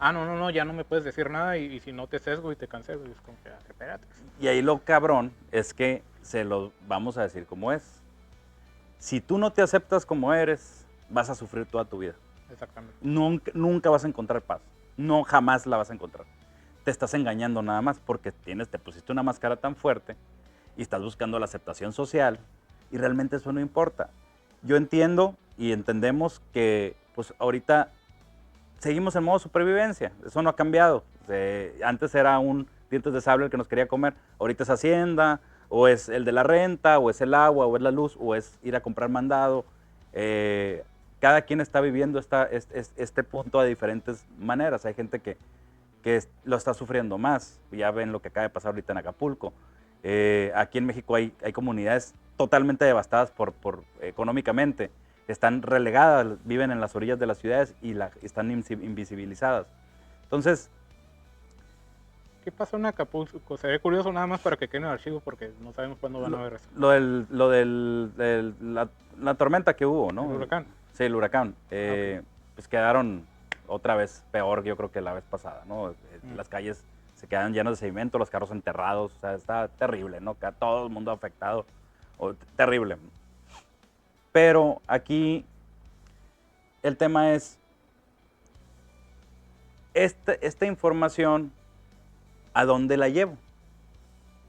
no, ya no me puedes decir nada y si no te sesgo y te cancelo. Y es como que, espérate. Y ahí lo cabrón es que se lo vamos a decir como es. Si tú no te aceptas como eres, vas a sufrir toda tu vida. Exactamente. Nunca, nunca vas a encontrar paz. No, jamás la vas a encontrar. Te estás engañando nada más porque te pusiste una máscara tan fuerte y estás buscando la aceptación social y realmente eso no importa. Yo entiendo y entendemos que pues ahorita seguimos en modo supervivencia, eso no ha cambiado. Antes era un dientes de sable el que nos quería comer, ahorita es Hacienda, o es el de la renta, o es el agua, o es la luz, o es ir a comprar mandado. Cada quien está viviendo este punto de diferentes maneras. Hay gente que lo está sufriendo más. Ya ven lo que acaba de pasar ahorita en Acapulco. Aquí en México hay comunidades totalmente devastadas económicamente. Están relegadas, viven en las orillas de las ciudades y están invisibilizadas. Entonces, ¿Qué pasó en Acapulco? Sería curioso nada más para que quede en el archivo porque no sabemos cuándo van a ver eso. la tormenta que hubo, ¿no? El huracán. Sí, el huracán. Ok. Pues quedaron otra vez peor, yo creo que la vez pasada, ¿no? Las calles se quedan llenas de sedimento, los carros enterrados, o sea, está terrible, ¿no? Todo el mundo afectado, terrible. Pero aquí el tema es, esta información, ¿a dónde la llevo?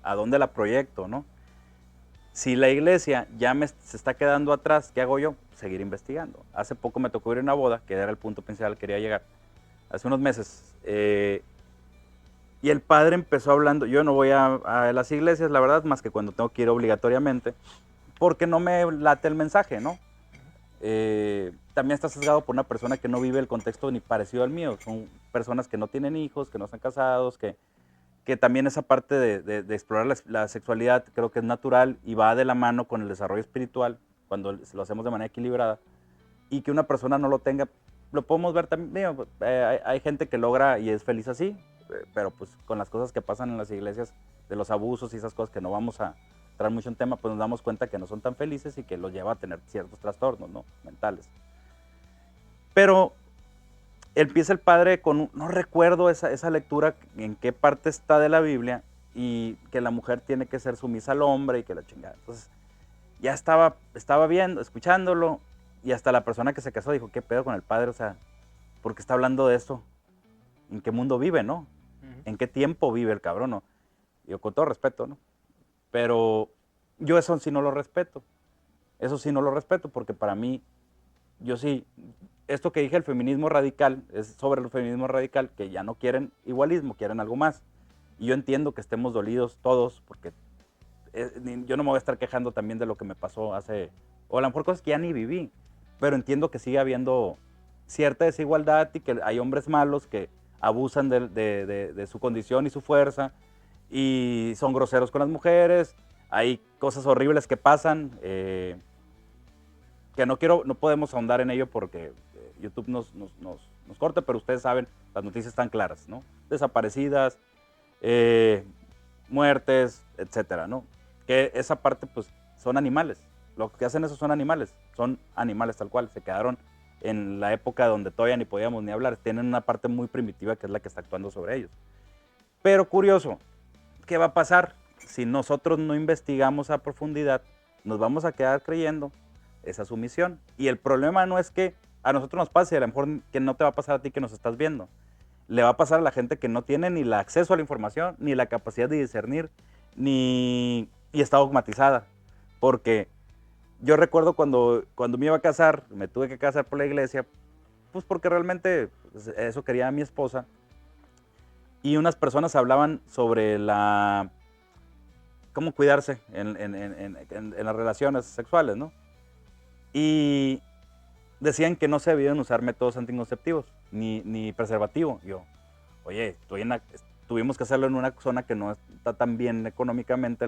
¿A dónde la proyecto, no? Si la iglesia ya se está quedando atrás, ¿qué hago yo? Seguir investigando. Hace poco me tocó ir a una boda, que era el punto principal al que quería llegar, hace unos meses. Y el padre empezó hablando, yo no voy a las iglesias, la verdad, más que cuando tengo que ir obligatoriamente, porque no me late el mensaje, ¿no? También está sesgado por una persona que no vive el contexto ni parecido al mío. Son personas que no tienen hijos, que no están casados, que también esa parte de explorar la sexualidad creo que es natural y va de la mano con el desarrollo espiritual cuando lo hacemos de manera equilibrada, y que una persona no lo tenga, lo podemos ver también. Hay gente que logra y es feliz así, pero pues con las cosas que pasan en las iglesias, de los abusos y esas cosas que no vamos a entrar mucho en tema, pues nos damos cuenta que no son tan felices y que los lleva a tener ciertos trastornos, ¿no? Mentales. Pero empieza el padre con, no recuerdo esa lectura, en qué parte está de la Biblia, y que la mujer tiene que ser sumisa al hombre y que la chingada. Entonces, ya estaba viendo, escuchándolo, y hasta la persona que se casó dijo, ¿qué pedo con el padre? O sea, ¿por qué está hablando de esto? ¿En qué mundo vive, no? ¿En qué tiempo vive el cabrón, no? Yo con todo respeto, ¿no? Pero yo eso sí no lo respeto. Eso sí no lo respeto porque para mí, yo sí, esto que dije, el feminismo radical, es sobre el feminismo radical, que ya no quieren igualismo, quieren algo más. Y yo entiendo que estemos dolidos todos, porque yo no me voy a estar quejando también de lo que me pasó hace, o a lo mejor cosas que ya ni viví, pero entiendo que sigue habiendo cierta desigualdad y que hay hombres malos que abusan de su condición y su fuerza y son groseros con las mujeres. Hay cosas horribles que pasan, que no podemos ahondar en ello porque YouTube nos corta, pero ustedes saben, las noticias están claras, ¿no? Desaparecidas, muertes, etcétera, ¿no? Que esa parte, pues, son animales. Lo que hacen eso son animales tal cual. Se quedaron en la época donde todavía ni podíamos ni hablar. Tienen una parte muy primitiva que es la que está actuando sobre ellos. Pero curioso, ¿qué va a pasar? Si nosotros no investigamos a profundidad, nos vamos a quedar creyendo esa sumisión. Y el problema no es que a nosotros nos pase, a lo mejor que no te va a pasar a ti que nos estás viendo. Le va a pasar a la gente que no tiene ni el acceso a la información, ni la capacidad de discernir, y está dogmatizada. Porque yo recuerdo cuando me iba a casar, me tuve que casar por la iglesia, pues porque realmente pues, eso quería mi esposa. Y unas personas hablaban sobre cómo cuidarse en las relaciones sexuales, ¿no? Y decían que no se debían usar métodos anticonceptivos, ni preservativo. Yo, oye, tuvimos que hacerlo en una zona que no está tan bien económicamente,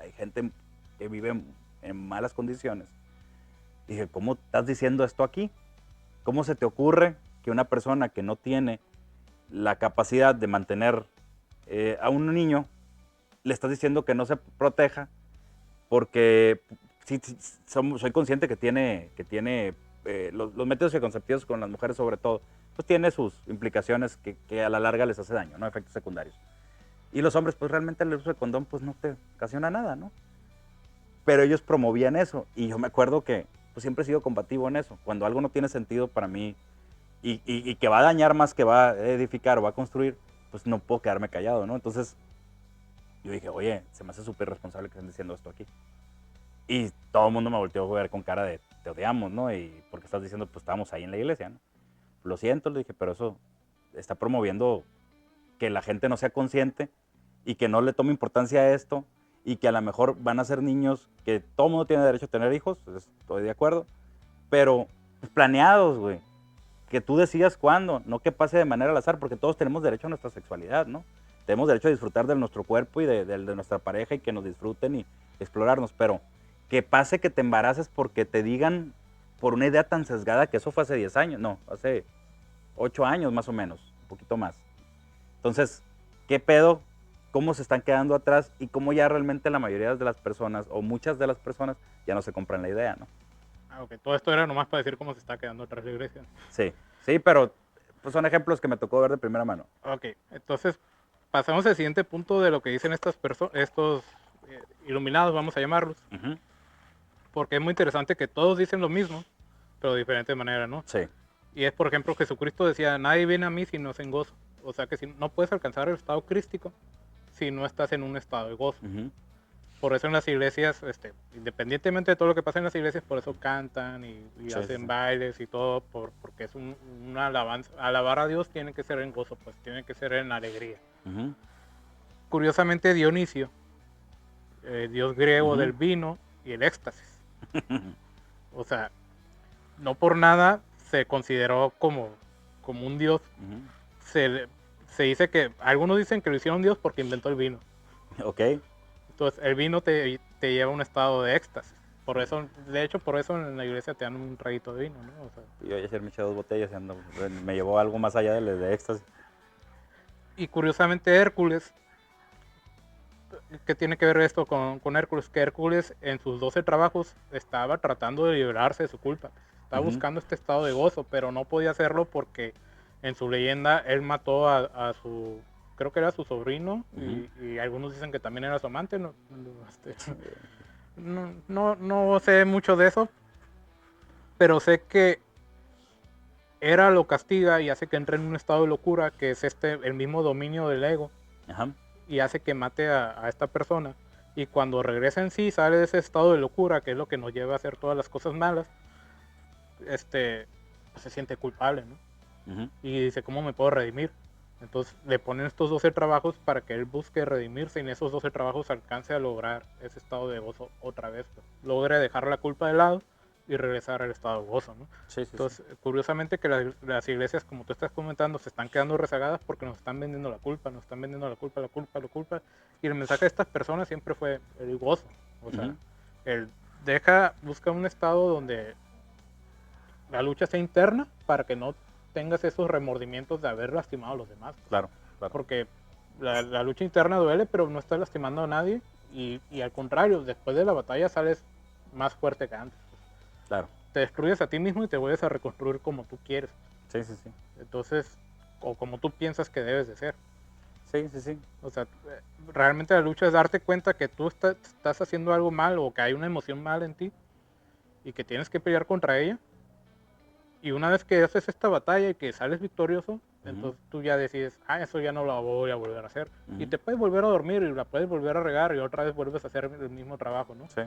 hay gente que vive en malas condiciones. Dije, ¿cómo estás diciendo esto aquí? ¿Cómo se te ocurre que una persona que no tiene la capacidad de mantener a un niño, le estás diciendo que no se proteja? Porque sí, soy consciente que tiene los métodos anticonceptivos con las mujeres sobre todo, pues tiene sus implicaciones que a la larga les hace daño, ¿no? Efectos secundarios. Y los hombres, pues realmente el uso de condón pues no te ocasiona nada, ¿no? Pero ellos promovían eso y yo me acuerdo que pues siempre he sido combativo en eso. Cuando algo no tiene sentido para mí y que va a dañar más que va a edificar o va a construir, pues no puedo quedarme callado, ¿no? Entonces yo dije, oye, se me hace súper responsable que estén diciendo esto aquí. Y todo el mundo me volteó a ver con cara de, te odiamos, ¿no? Y porque estás diciendo, pues estábamos ahí en la iglesia, ¿no? Lo siento, le dije, pero eso está promoviendo que la gente no sea consciente y que no le tome importancia a esto y que a lo mejor van a ser niños que todo el mundo tiene derecho a tener hijos, estoy de acuerdo, pero pues, planeados, güey. Que tú decidas cuándo, no que pase de manera al azar, porque todos tenemos derecho a nuestra sexualidad, ¿no? Tenemos derecho a disfrutar de nuestro cuerpo y de nuestra pareja y que nos disfruten y explorarnos, pero que pase que te embaraces porque te digan por una idea tan sesgada que eso fue hace 10 años, no, hace 8 años más o menos, un poquito más. Entonces, ¿qué pedo? ¿Cómo se están quedando atrás? Y cómo ya realmente la mayoría de las personas, o muchas de las personas, ya no se compran la idea, ¿no? Ok, todo esto era nomás para decir cómo se está quedando atrás la iglesia. Sí, sí, pero pues son ejemplos que me tocó ver de primera mano. Ok, entonces pasamos al siguiente punto de lo que dicen estos iluminados, vamos a llamarlos, Ujú. porque es muy interesante que todos dicen lo mismo, pero de diferente manera, ¿no? Sí. Y es, por ejemplo, Jesucristo decía, nadie viene a mí si no es en gozo. O sea que si no puedes alcanzar el estado crístico si no estás en un estado de gozo. Ujú. Por eso en las iglesias, independientemente de todo lo que pasa en las iglesias, por eso cantan y Sí, hacen sí. bailes y todo, porque es una alabanza. Alabar a Dios tiene que ser en gozo, pues tiene que ser en alegría. Ujú. Curiosamente, Dionisio, dios griego del Ujú. vino y el éxtasis. O sea, no por nada se consideró como un dios. Ujú. Se, se dice que, algunos dicen que lo hicieron dios porque inventó el vino. Ok. Entonces, el vino te lleva a un estado de éxtasis. Por eso, de hecho, por eso en la iglesia te dan un traguito de vino, ¿no? O sea, Yo ayer me eché 2 botellas y me llevó algo más allá de éxtasis. y curiosamente Hércules, ¿qué tiene que ver esto con Hércules? Que Hércules en sus 12 trabajos estaba tratando de liberarse de su culpa. Estaba Ujú. buscando este estado de gozo, pero no podía hacerlo porque en su leyenda él mató a su, creo que era su sobrino, Ujú. y algunos dicen que también era su amante. No sé mucho de eso, pero sé que Hera lo castiga y hace que entre en un estado de locura, que es el mismo dominio del ego, Ajá. y hace que mate a esta persona. Y cuando regresa en sí, sale de ese estado de locura, que es lo que nos lleva a hacer todas las cosas malas, pues se siente culpable, ¿no? Ujú. Y dice, ¿cómo me puedo redimir? Entonces le ponen estos 12 trabajos para que él busque redimirse y en esos 12 trabajos alcance a lograr ese estado de gozo otra vez, pues. Logre dejar la culpa de lado y regresar al estado de gozo, ¿no? Sí, sí, sí. Entonces, curiosamente que las iglesias, como tú estás comentando, se están quedando rezagadas porque nos están vendiendo la culpa, nos están vendiendo la culpa, la culpa, la culpa. Y el mensaje de estas personas siempre fue el gozo. O sea, Ujú. el busca un estado donde la lucha sea interna para que no tengas esos remordimientos de haber lastimado a los demás. Claro, claro. Porque la lucha interna duele, pero no estás lastimando a nadie. Y al contrario, después de la batalla sales más fuerte que antes. Claro. Te destruyes a ti mismo y te vuelves a reconstruir como tú quieres. Sí, sí, sí. Entonces, o como tú piensas que debes de ser. Sí, sí, sí. O sea, realmente la lucha es darte cuenta que tú estás haciendo algo mal o que hay una emoción mal en ti y que tienes que pelear contra ella. Y una vez que haces esta batalla y que sales victorioso, Ujú. entonces tú ya decides, eso ya no lo voy a volver a hacer. Y Ujú. te puedes volver a dormir y la puedes volver a regar y otra vez vuelves a hacer el mismo trabajo, ¿no? Sí.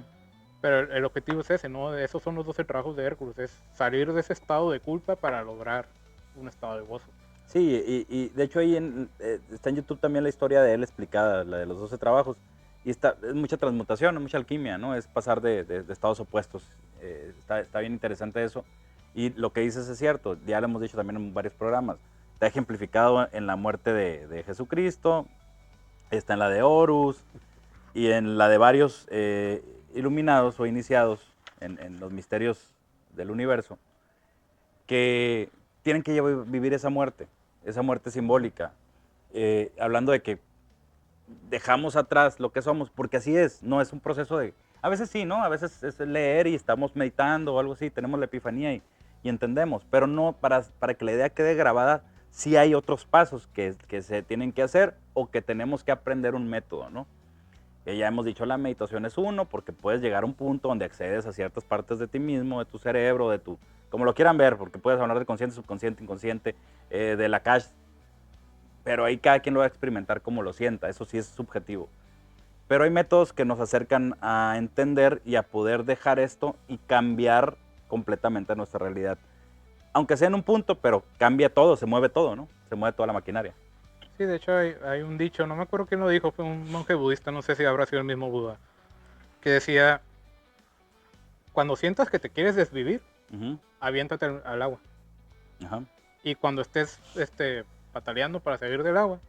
Pero el objetivo es ese, ¿no? Esos son los 12 trabajos de Hércules, es salir de ese estado de culpa para lograr un estado de gozo. Sí, y de hecho ahí está en YouTube también la historia de él explicada, la de los 12 trabajos. Y es mucha transmutación, mucha alquimia, ¿no? Es pasar de estados opuestos. Está bien interesante eso. Y lo que dices es cierto, ya lo hemos dicho también en varios programas. Está ejemplificado en la muerte de Jesucristo, está en la de Horus y en la de varios iluminados o iniciados en los misterios del universo. que tienen que vivir esa muerte simbólica, hablando de que dejamos atrás lo que somos, porque así es, no es un proceso de, a veces sí, ¿no? A veces es leer y estamos meditando o algo así, tenemos la epifanía y entendemos, pero no, para que la idea quede grabada, sí hay otros pasos que se tienen que hacer o que tenemos que aprender un método, ¿no? Ya hemos dicho, la meditación es uno, porque puedes llegar a un punto donde accedes a ciertas partes de ti mismo, de tu cerebro, de tu, como lo quieran ver, porque puedes hablar de consciente, subconsciente, inconsciente, de la cache, pero ahí cada quien lo va a experimentar como lo sienta, eso sí es subjetivo. Pero hay métodos que nos acercan a entender y a poder dejar esto y cambiar completamente nuestra realidad. Aunque sea en un punto, pero cambia todo, se mueve todo, ¿no? Se mueve toda la maquinaria. Sí, de hecho hay un dicho, no me acuerdo quién lo dijo, fue un monje budista, no sé si habrá sido el mismo Buda, que decía, cuando sientas que te quieres desvivir, Ujú. aviéntate al agua. Ajá. Y cuando estés pataleando para salir del agua,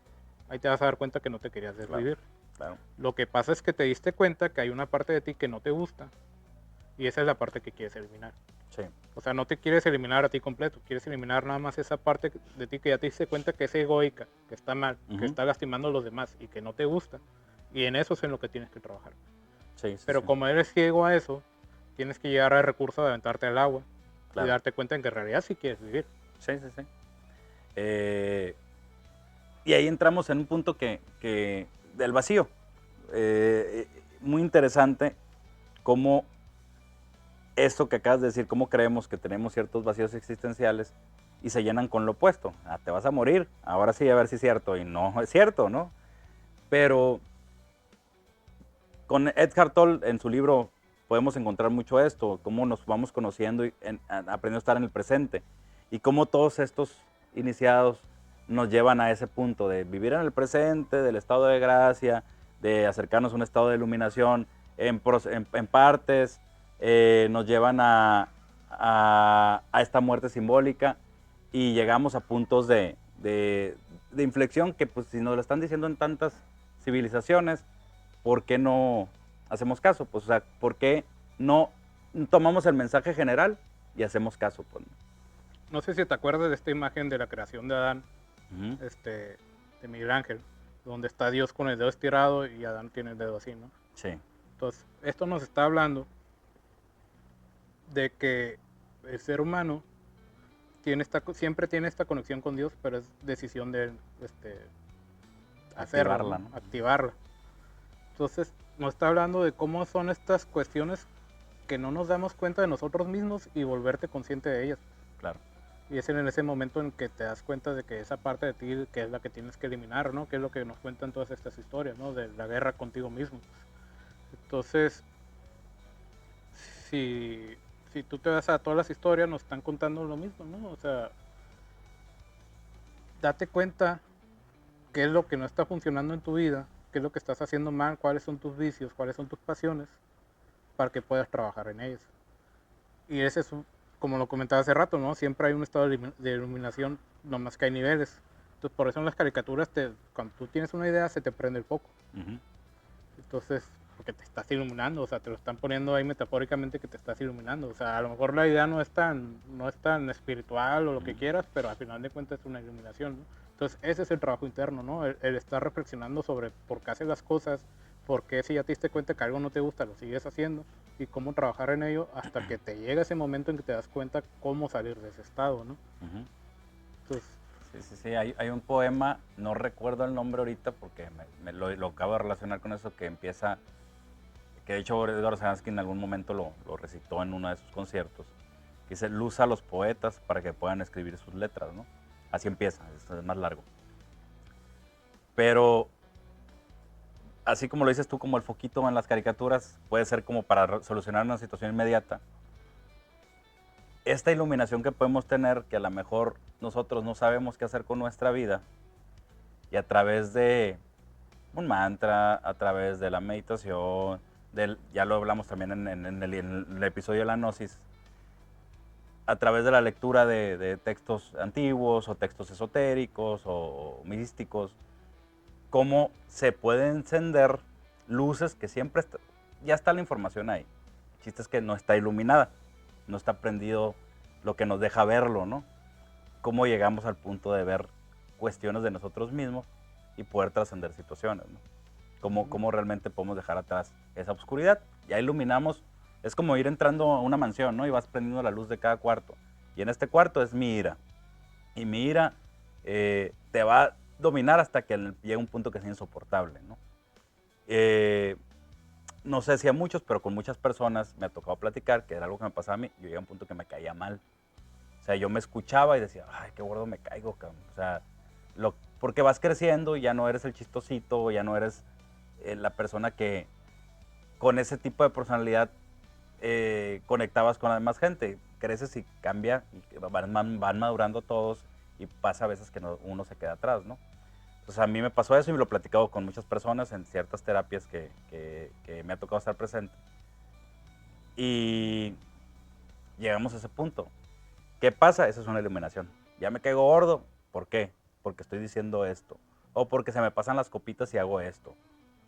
ahí te vas a dar cuenta que no te querías Claro, desvivir. claro. Lo que pasa es que te diste cuenta que hay una parte de ti que no te gusta y esa es la parte que quieres eliminar. Sí. O sea, no te quieres eliminar a ti completo, quieres eliminar nada más esa parte de ti que ya te diste cuenta que es egoica, que está mal, que está lastimando a los demás y que no te gusta. Y en eso es en lo que tienes que trabajar. Sí, sí, Pero sí. como eres ciego a eso, tienes que llegar al recurso de aventarte al agua y Claro. darte cuenta en que en realidad sí quieres vivir. Sí, sí, sí. Y ahí entramos en un punto del vacío. Muy interesante cómo esto que acabas de decir, cómo creemos que tenemos ciertos vacíos existenciales y se llenan con lo opuesto. Ah, te vas a morir, ahora sí, a ver si es cierto. Y no es cierto, ¿no? Pero con Eckhart Tolle, en su libro, podemos encontrar mucho esto, cómo nos vamos conociendo y aprendiendo a estar en el presente. Y cómo todos estos iniciados nos llevan a ese punto de vivir en el presente, del estado de gracia, de acercarnos a un estado de iluminación en partes, nos llevan a esta muerte simbólica y llegamos a puntos de inflexión que pues si nos lo están diciendo en tantas civilizaciones, ¿por qué no hacemos caso? Pues, o sea, ¿por qué no tomamos el mensaje general y hacemos caso? Pues, No sé si te acuerdas de esta imagen de la creación de Adán, ¿no? de Miguel Ángel, donde está Dios con el dedo estirado y Adán tiene el dedo así, ¿no? Sí. Entonces, esto nos está hablando de que el ser humano siempre tiene esta conexión con Dios, pero es decisión de hacerlo, Activarla, ¿no? ¿no? Activarla. Entonces, nos está hablando de cómo son estas cuestiones que no nos damos cuenta de nosotros mismos y volverte consciente de ellas. Claro. Y es en ese momento en que te das cuenta de que esa parte de ti que es la que tienes que eliminar, ¿no? Que es lo que nos cuentan todas estas historias, ¿no? De la guerra contigo mismo. Entonces, si tú te vas a todas las historias, nos están contando lo mismo, ¿no? O sea, date cuenta qué es lo que no está funcionando en tu vida, qué es lo que estás haciendo mal, cuáles son tus vicios, cuáles son tus pasiones, para que puedas trabajar en ellas. Y ese es, como lo comentaba hace rato, ¿no? Siempre hay un estado de iluminación, nomás que hay niveles. Entonces, por eso en las caricaturas, cuando tú tienes una idea, se te prende el foco. Entonces, porque te estás iluminando, o sea, te lo están poniendo ahí metafóricamente que te estás iluminando. O sea, a lo mejor la idea no es tan espiritual o lo que quieras, pero al final de cuentas es una iluminación, ¿no? Entonces, ese es el trabajo interno, ¿no? El estar reflexionando sobre por qué haces las cosas, por qué si ya te diste cuenta que algo no te gusta, lo sigues haciendo y cómo trabajar en ello hasta que te llega ese momento en que te das cuenta cómo salir de ese estado, ¿no? Entonces, Sí, sí, sí. Hay un poema, no recuerdo el nombre ahorita porque lo acabo de relacionar con eso, que empieza, que de hecho Edgar Saransky en algún momento lo recitó en uno de sus conciertos, que dice, luz a los poetas para que puedan escribir sus letras, ¿no? Así empieza, es más largo. Pero así como lo dices tú, como el foquito en las caricaturas, puede ser como para solucionar una situación inmediata. Esta iluminación que podemos tener, que a lo mejor nosotros no sabemos qué hacer con nuestra vida, y a través de un mantra, a través de la meditación, ya lo hablamos también en el episodio de la Gnosis, a través de la lectura de textos antiguos o textos esotéricos o místicos, cómo se pueden encender luces que siempre ya está la información ahí. El chiste es que no está iluminada, no está prendido lo que nos deja verlo, ¿no? Cómo llegamos al punto de ver cuestiones de nosotros mismos y poder trascender situaciones, ¿no? Cómo realmente podemos dejar atrás esa oscuridad. Ya iluminamos, es como ir entrando a una mansión, ¿no? Y vas prendiendo la luz de cada cuarto. Y en este cuarto es mi ira. Y mi ira te va a dominar hasta que llegue un punto que sea insoportable, ¿no? No sé si a muchos, pero con muchas personas me ha tocado platicar, que era algo que me pasaba a mí, yo llegué a un punto que me caía mal. O sea, yo me escuchaba y decía, ay, qué gordo me caigo, cabrón. O sea, porque vas creciendo y ya no eres el chistosito, ya no eres la persona que con ese tipo de personalidad conectabas con la demás gente. Creces y cambia, y van madurando todos y pasa a veces que uno se queda atrás, ¿no? Entonces a mí me pasó eso y me lo he platicado con muchas personas en ciertas terapias que me ha tocado estar presente. Y llegamos a ese punto. ¿Qué pasa? Eso es una iluminación. Ya me caigo gordo. ¿Por qué? Porque estoy diciendo esto. O porque se me pasan las copitas y hago esto.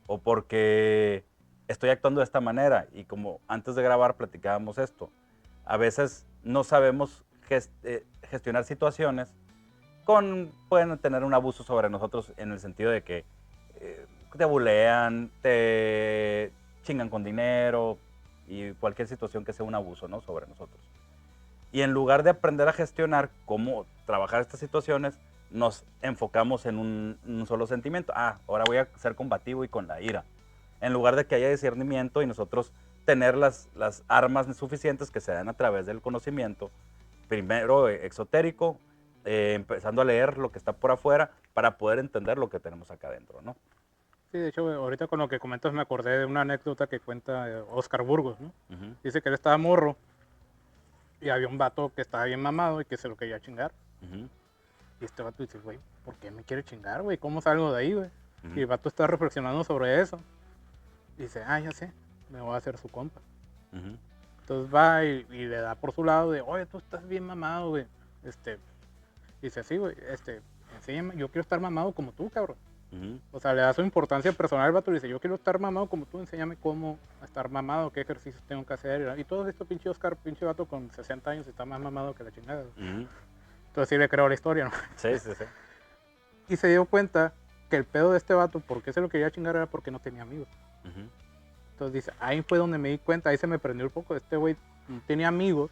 O porque estoy actuando de esta manera. Y como antes de grabar platicábamos esto, a veces no sabemos gestionar situaciones pueden tener un abuso sobre nosotros en el sentido de que te bulean, te chingan con dinero y cualquier situación que sea un abuso, ¿no? Sobre nosotros. Y en lugar de aprender a gestionar cómo trabajar estas situaciones, nos enfocamos en un solo sentimiento. Ah, ahora voy a ser combativo y con la ira. En lugar de que haya discernimiento y nosotros tener las armas suficientes que se dan a través del conocimiento, primero exotérico, empezando a leer lo que está por afuera para poder entender lo que tenemos acá adentro, ¿no? Sí, de hecho, ahorita con lo que comentas me acordé de una anécdota que cuenta Oscar Burgos, ¿no? Uh-huh. Dice que él estaba morro y había un vato que estaba bien mamado y que se lo quería chingar. Uh-huh. Y este vato dice, güey, ¿por qué me quiere chingar, güey? ¿Cómo salgo de ahí, güey? Uh-huh. Y el vato está reflexionando sobre eso. Y dice, ah, ya sé, me voy a hacer su compa. Uh-huh. Entonces va y le da por su lado de, oye, tú estás bien mamado, güey. Dice, sí, güey, enséñame, yo quiero estar mamado como tú, cabrón. Uh-huh. O sea, le da su importancia personal al vato y dice, yo quiero estar mamado como tú, enséñame cómo estar mamado, qué ejercicios tengo que hacer. Y todo esto, pinche Oscar, pinche vato con 60 años está más mamado que la chingada. Uh-huh. Entonces sí le creo la historia, ¿no? Sí, sí, sí. Y se dio cuenta que el pedo de este vato, ¿por qué se lo quería chingar? Era porque no tenía amigos. Uh-huh. Entonces dice, ahí fue donde me di cuenta, ahí se me prendió un poco. Este güey no tenía amigos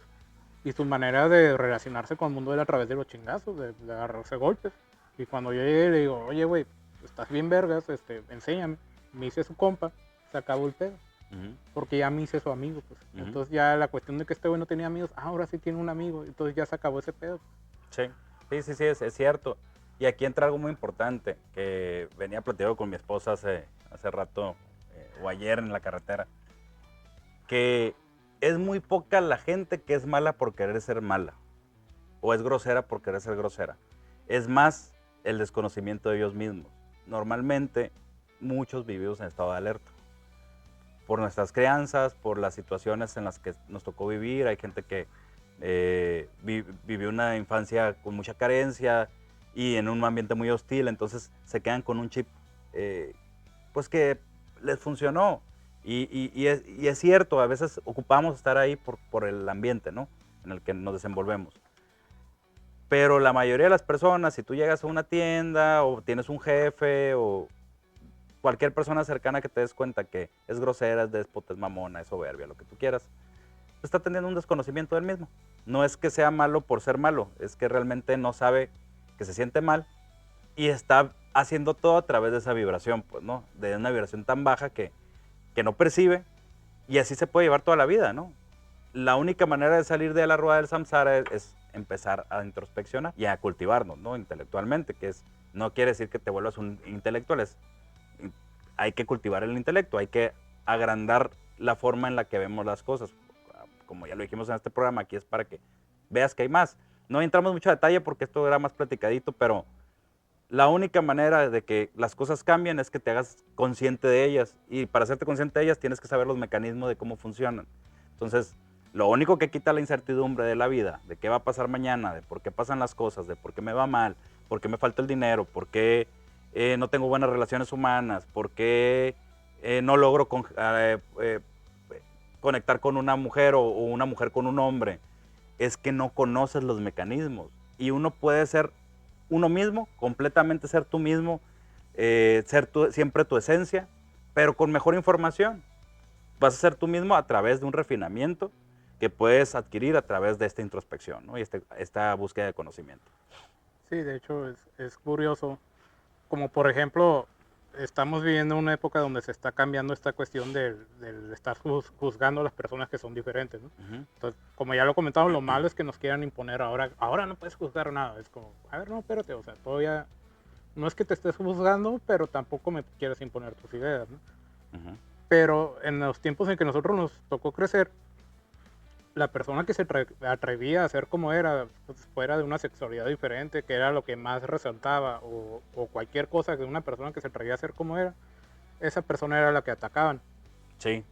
y su manera de relacionarse con el mundo era a través de los chingazos, de agarrarse golpes. Y cuando yo llegué le digo, oye, güey, estás bien vergas, enséñame. Me hice su compa, se acabó el pedo. Uh-huh. Porque ya me hice su amigo, pues. Uh-huh. Entonces ya la cuestión de que este güey no tenía amigos, ahora sí tiene un amigo, entonces ya se acabó ese pedo. Sí, sí, es cierto. Y aquí entra algo muy importante que venía platicando con mi esposa hace rato o ayer en la carretera, que es muy poca la gente que es mala por querer ser mala o es grosera por querer ser grosera. Es más el desconocimiento de ellos mismos. Normalmente muchos vivimos en estado de alerta por nuestras crianzas, por las situaciones en las que nos tocó vivir. Hay gente que vivió una infancia con mucha carencia y en un ambiente muy hostil, entonces se quedan con un chip pues que les funcionó. Y es cierto, a veces ocupamos estar ahí por el ambiente, ¿no?, en el que nos desenvolvemos. Pero la mayoría de las personas, si tú llegas a una tienda o tienes un jefe o cualquier persona cercana que te des cuenta que es grosera, es déspota, es mamona, es soberbia, lo que tú quieras, está teniendo un desconocimiento del mismo. No es que sea malo por ser malo, es que realmente no sabe que se siente mal y está haciendo todo a través de esa vibración, pues, ¿no? De una vibración tan baja que no percibe, y así se puede llevar toda la vida, ¿no? La única manera de salir de la rueda del samsara es empezar a introspeccionar y a cultivarnos, ¿no?, intelectualmente, que no quiere decir que te vuelvas un intelectual, hay que cultivar el intelecto, hay que agrandar la forma en la que vemos las cosas. Como ya lo dijimos en este programa, aquí es para que veas que hay más. No entramos mucho a detalle porque esto era más platicadito, pero la única manera de que las cosas cambien es que te hagas consciente de ellas. Y para hacerte consciente de ellas tienes que saber los mecanismos de cómo funcionan. Entonces, lo único que quita la incertidumbre de la vida, de qué va a pasar mañana, de por qué pasan las cosas, de por qué me va mal, por qué me falta el dinero, por qué no tengo buenas relaciones humanas, por qué no logro conectar con una mujer o una mujer con un hombre. es que no conoces los mecanismos. Y uno puede ser uno mismo, completamente ser tú mismo, siempre tu esencia, pero con mejor información. Vas a ser tú mismo a través de un refinamiento que puedes adquirir a través de esta introspección, ¿no? Y esta búsqueda de conocimiento. Sí, de hecho es curioso. Como por ejemplo, estamos viviendo una época donde se está cambiando esta cuestión del estar juzgando a las personas que son diferentes, ¿no? Ujú. Entonces, como ya lo comentamos, lo malo es que nos quieran imponer ahora no puedes juzgar nada. Es como, a ver, no, espérate, o sea, todavía no es que te estés juzgando, pero tampoco me quieres imponer tus ideas, ¿no? Ujú. Pero en los tiempos en que nosotros nos tocó crecer, la persona que se atrevía a ser como era, pues, fuera de una sexualidad diferente, que era lo que más resaltaba, o cualquier cosa de una persona que se atrevía a ser como era, esa persona era la que atacaban. Sí,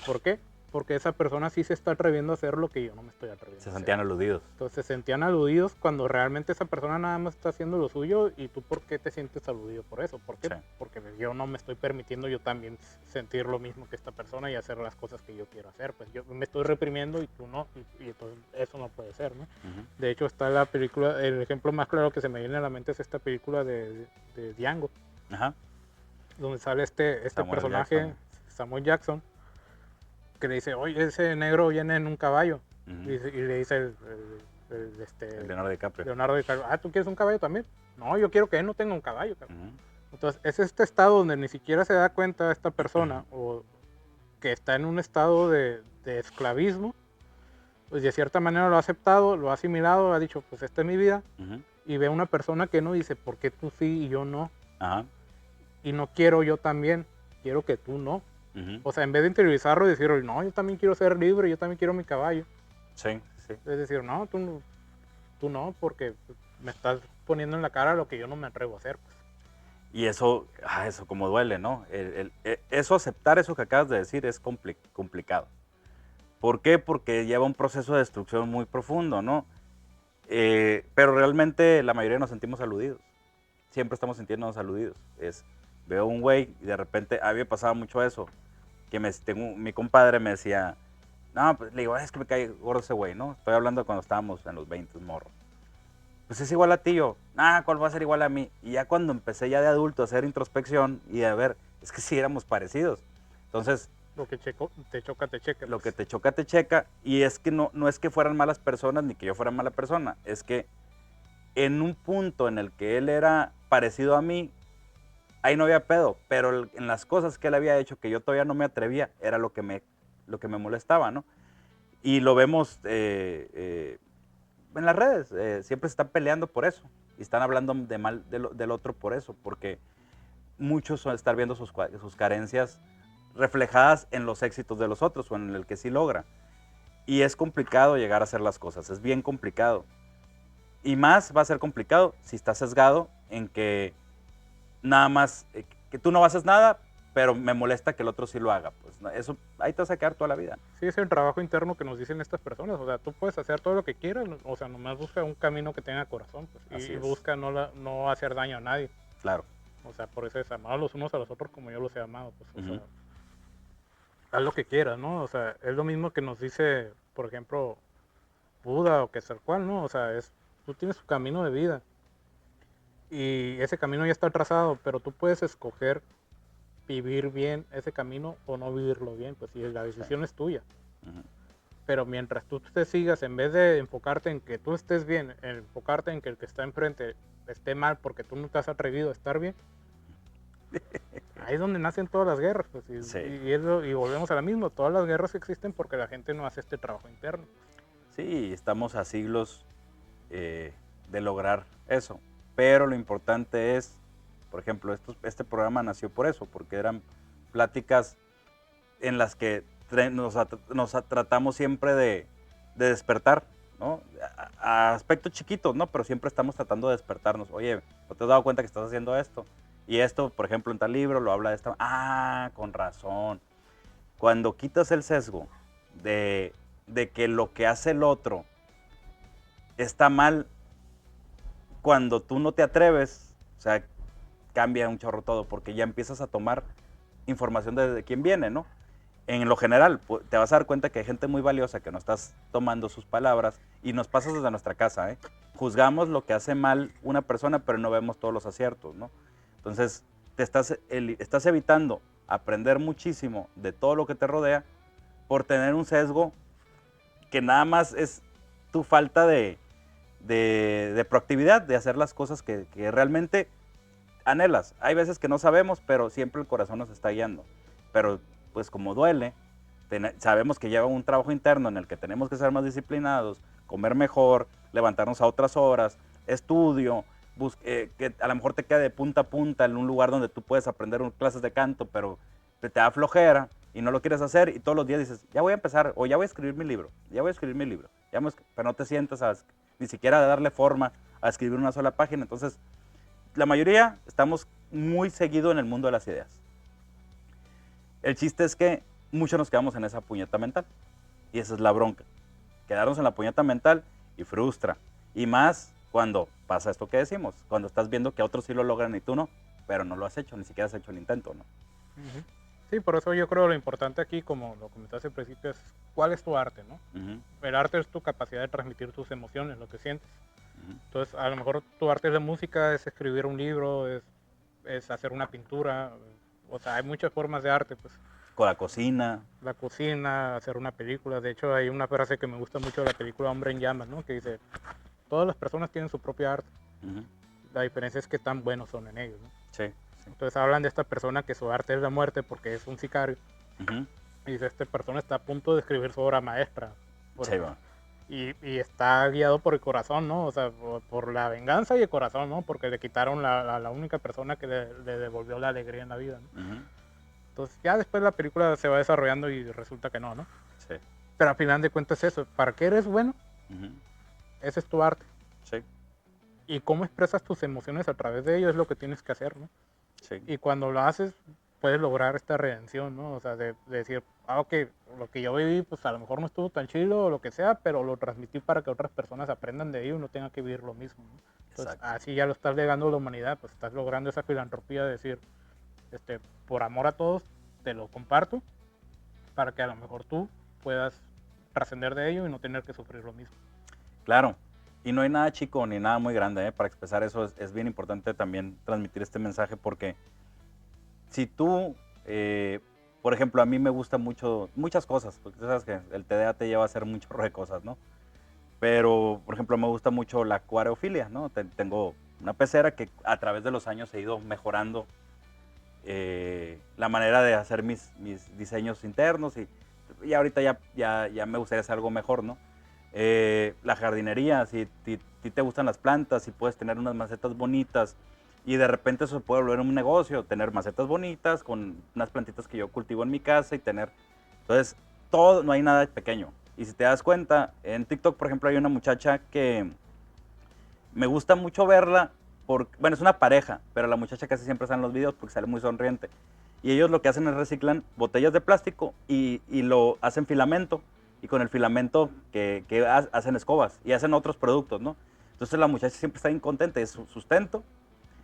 ¿Por qué? Porque esa persona sí se está atreviendo a hacer lo que yo no me estoy atreviendo se a hacer. sentían aludidos. Entonces se sentían aludidos cuando realmente esa persona nada más está haciendo lo suyo, y tú, ¿por qué te sientes aludido por eso? ¿Por qué? Sí. Porque yo no me estoy permitiendo yo también sentir lo mismo que esta persona y hacer las cosas que yo quiero hacer. Pues yo me estoy reprimiendo y tú no, y entonces eso no puede ser, ¿no? Ujú. De hecho está la película, el ejemplo más claro que se me viene a la mente es esta película de Django, Ajá. donde sale este Samuel personaje, Jackson. Samuel Jackson, que le dice, oye, ese negro viene en un caballo. Ujú. Y le dice El Leonardo DiCaprio. Leonardo DiCaprio, ah, ¿tú quieres un caballo también? No, yo quiero que él no tenga un caballo, cabrón. Ujú. Entonces, es este estado donde ni siquiera se da cuenta esta persona, o que está en un estado de esclavismo, pues de cierta manera lo ha aceptado, lo ha asimilado, ha dicho, pues esta es mi vida, Ujú. y ve a una persona que no, dice, ¿por qué tú sí y yo no? Ajá. Y no quiero yo también, quiero que tú no. Ujú. O sea, en vez de interiorizarlo y decir, no, yo también quiero ser libre, yo también quiero mi caballo. Sí, sí. Es decir, no, tú no, porque me estás poniendo en la cara lo que yo no me atrevo a hacer. Pues. Y eso como duele, ¿no? Eso, aceptar eso que acabas de decir es complicado. ¿Por qué? Porque lleva un proceso de destrucción muy profundo, ¿no? Pero realmente la mayoría nos sentimos aludidos. Siempre estamos sintiéndonos aludidos. Veo un güey y de repente, a mí me pasaba mucho eso, que mi compadre me decía, no, pues le digo, es que me cae gordo ese güey, ¿no? Estoy hablando de cuando estábamos en los 20, morro. Pues es igual a ti, yo, ¿cuál va a ser igual a mí? Y ya cuando empecé ya de adulto a hacer introspección y a ver, es que sí éramos parecidos. Entonces, Lo que te choca, te checa. lo que Pues. te choca, te checa. Y es que no es que fueran malas personas ni que yo fuera mala persona. Es que en un punto en el que él era parecido a mí, ahí no había pedo. Pero en las cosas que él había hecho que yo todavía no me atrevía, era lo que me molestaba, ¿no? Y lo vemos en las redes. Siempre se están peleando por eso. Y están hablando de mal del otro por eso. Porque muchos son estar viendo sus carencias reflejadas en los éxitos de los otros o en el que sí logra. Y es complicado llegar a hacer las cosas, es bien complicado. Y más va a ser complicado si estás sesgado en que nada más, que tú no haces nada, pero me molesta que el otro sí lo haga. Pues eso, ahí te vas a quedar toda la vida. Sí, es el trabajo interno que nos dicen estas personas. O sea, tú puedes hacer todo lo que quieras, o sea, nomás busca un camino que tenga corazón. Pues, y busca no hacer daño a nadie. Claro. O sea, por eso es amar los unos a los otros como yo los he amado. Pues, o Ujú. sea, haz lo que quieras, ¿no? O sea, es lo mismo que nos dice, por ejemplo, Buda o que sea cual, ¿no? O sea, tú tienes tu camino de vida y ese camino ya está trazado, pero tú puedes escoger vivir bien ese camino o no vivirlo bien, pues y la decisión es tuya. Ujú. Pero mientras tú te sigas, en vez de enfocarte en que tú estés bien, enfocarte en que el que está enfrente esté mal porque tú no te has atrevido a estar bien, ahí es donde nacen todas las guerras. Pues, Sí. y volvemos a la misma, todas las guerras existen porque la gente no hace este trabajo interno. Sí, estamos a siglos de lograr eso. Pero lo importante es, por ejemplo, este programa nació por eso, porque eran pláticas en las que nos tratamos siempre de despertar, ¿no? A aspectos chiquitos, ¿no? Pero siempre estamos tratando de despertarnos. Oye, ¿no te has dado cuenta que estás haciendo esto? Y esto, por ejemplo, en tal libro lo habla de esta. Con razón. Cuando quitas el sesgo de que lo que hace el otro está mal, cuando tú no te atreves, o sea, cambia un chorro todo, porque ya empiezas a tomar información de quién viene, ¿no? En lo general, te vas a dar cuenta que hay gente muy valiosa que no estás tomando sus palabras y nos pasa desde nuestra casa, ¿eh? Juzgamos lo que hace mal una persona, pero no vemos todos los aciertos, ¿no? Entonces, estás evitando aprender muchísimo de todo lo que te rodea por tener un sesgo que nada más es tu falta de proactividad, de hacer las cosas que realmente anhelas. Hay veces que no sabemos, pero siempre el corazón nos está guiando. Pero pues como duele, sabemos que lleva un trabajo interno en el que tenemos que ser más disciplinados, comer mejor, levantarnos a otras horas, estudio, que a lo mejor te queda de punta a punta en un lugar donde tú puedes aprender clases de canto, pero te da flojera y no lo quieres hacer y todos los días dices, ya voy a empezar o ya voy a escribir mi libro, ya voy a escribir mi libro, pero no te sientas ni siquiera a darle forma a escribir una sola página. Entonces, la mayoría estamos muy seguido en el mundo de las ideas. El chiste es que muchos nos quedamos en esa puñeta mental. Y esa es la bronca. Quedarnos en la puñeta mental y frustra. Y más cuando pasa esto que decimos. Cuando estás viendo que otros sí lo logran y tú no. Pero no lo has hecho, ni siquiera has hecho el intento, ¿no? Uh-huh. Sí, por eso yo creo lo importante aquí, como lo comentaste al principio, es cuál es tu arte, ¿no? Uh-huh. El arte es tu capacidad de transmitir tus emociones, lo que sientes. Uh-huh. Entonces, a lo mejor tu arte de música es escribir un libro, es hacer una pintura. O sea, hay muchas formas de arte, pues. Con la cocina. La cocina, hacer una película. De hecho, hay una frase que me gusta mucho de la película Hombre en Llamas, ¿no? Que dice, todas las personas tienen su propia arte. Uh-huh. La diferencia es que tan buenos son en ellos, ¿no? Sí, sí. Entonces hablan de esta persona que su arte es la muerte porque es un sicario. Uh-huh. Y dice, esta persona está a punto de escribir su obra maestra. Sí, va. Y está guiado por el corazón, ¿no? O sea, por la venganza y el corazón, ¿no? Porque le quitaron la única persona que le devolvió la alegría en la vida, ¿no? Uh-huh. Entonces ya después la película se va desarrollando y resulta que no, ¿no? Sí. Pero al final de cuentas es eso. ¿Para qué eres bueno? Uh-huh. Ese es tu arte. Sí. Y cómo expresas tus emociones a través de ello es lo que tienes que hacer, ¿no? Sí. Y cuando lo haces, puedes lograr esta redención, ¿no? O sea, de decir, ok, lo que yo viví, pues a lo mejor no estuvo tan chido o lo que sea, pero lo transmití para que otras personas aprendan de ello y no tengan que vivir lo mismo, ¿no? Entonces, Exacto. así ya lo estás legando a la humanidad, pues estás logrando esa filantropía de decir, por amor a todos, te lo comparto, para que a lo mejor tú puedas trascender de ello y no tener que sufrir lo mismo. Claro. Y no hay nada chico ni nada muy grande, ¿eh? Para expresar eso es bien importante también transmitir este mensaje porque si tú, por ejemplo, a mí me gusta muchas cosas, porque tú sabes que el TDA te lleva a hacer un chorro de cosas, ¿no? Pero, por ejemplo, me gusta mucho la acuariofilia, ¿no? Tengo una pecera que a través de los años he ido mejorando la manera de hacer mis diseños internos y ahorita ya me gustaría hacer algo mejor, ¿no? La jardinería, si te gustan las plantas, si puedes tener unas macetas bonitas y de repente eso se puede volver un negocio, tener macetas bonitas con unas plantitas que yo cultivo en mi casa y tener, entonces todo, no hay nada pequeño. Y si te das cuenta, en TikTok, por ejemplo, hay una muchacha que me gusta mucho verla, bueno, es una pareja, pero la muchacha casi siempre está en los videos porque sale muy sonriente. Y ellos lo que hacen es reciclan botellas de plástico y lo hacen filamento. Y con el filamento que hacen escobas y hacen otros productos, ¿no? Entonces la muchacha siempre está bien contenta de su sustento,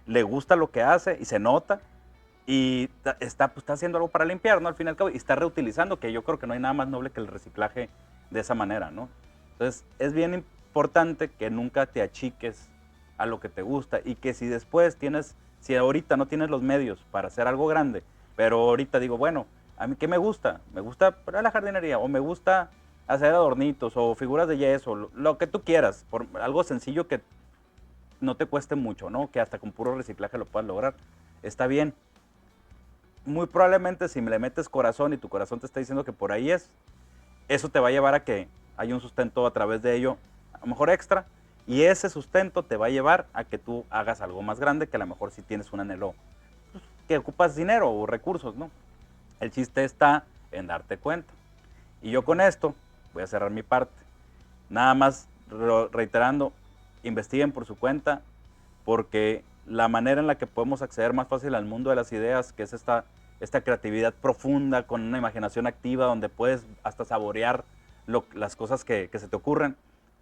le gusta lo que hace y se nota. Y está haciendo algo para limpiar, ¿no? Al fin y al cabo, y está reutilizando, que yo creo que no hay nada más noble que el reciclaje de esa manera, ¿no? Entonces, es bien importante que nunca te achiques a lo que te gusta y que si después si ahorita no tienes los medios para hacer algo grande, pero ahorita digo, bueno, a mí ¿qué me gusta? Me gusta la jardinería o me gusta hacer adornitos o figuras de yeso, lo que tú quieras, por algo sencillo que no te cueste mucho, ¿no? Que hasta con puro reciclaje lo puedas lograr. Está bien. Muy probablemente si me le metes corazón y tu corazón te está diciendo que por ahí es, eso te va a llevar a que haya un sustento a través de ello, a lo mejor extra, y ese sustento te va a llevar a que tú hagas algo más grande que a lo mejor si tienes un anhelo, pues, que ocupas dinero o recursos, ¿no? El chiste está en darte cuenta. Y yo con esto voy a cerrar mi parte. Nada más reiterando, investiguen por su cuenta, porque la manera en la que podemos acceder más fácil al mundo de las ideas, que es esta creatividad profunda, con una imaginación activa, donde puedes hasta saborear las cosas que se te ocurren,